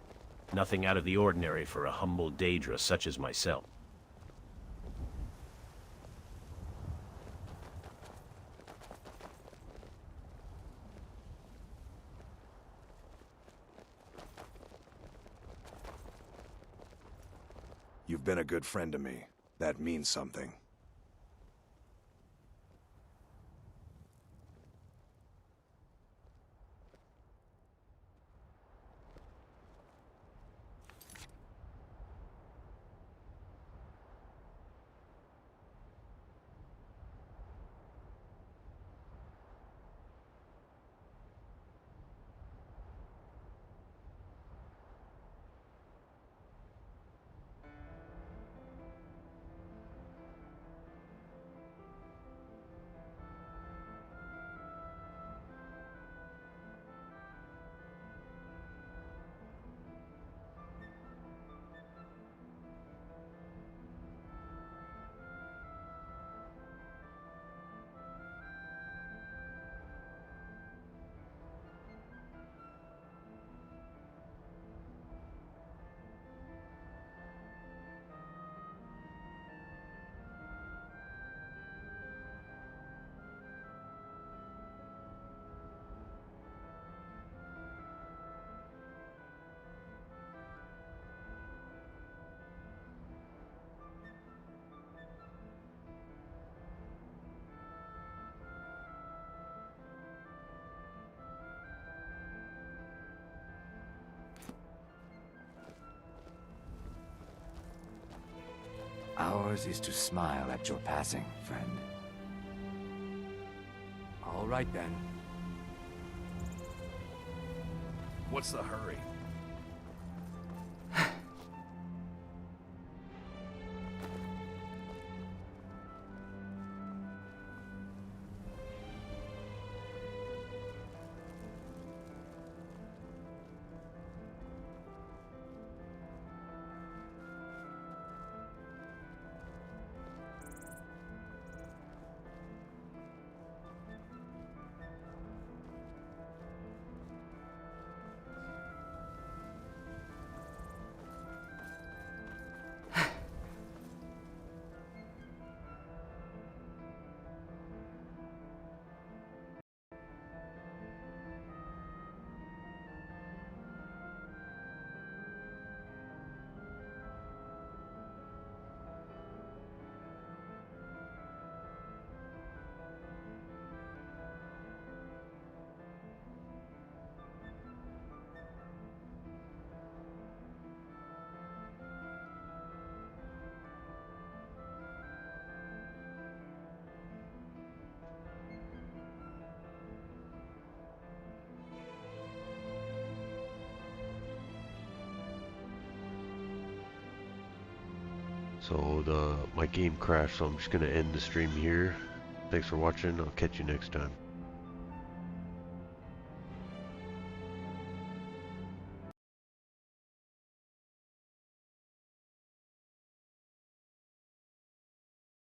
Nothing out of the ordinary for a humble Daedra such as myself. You've been a good friend to me. That means something. Ours is to smile at your passing, friend. All right then. What's the hurry? So my game crashed, so I'm just gonna end the stream here. Thanks for watching. I'll catch you next time.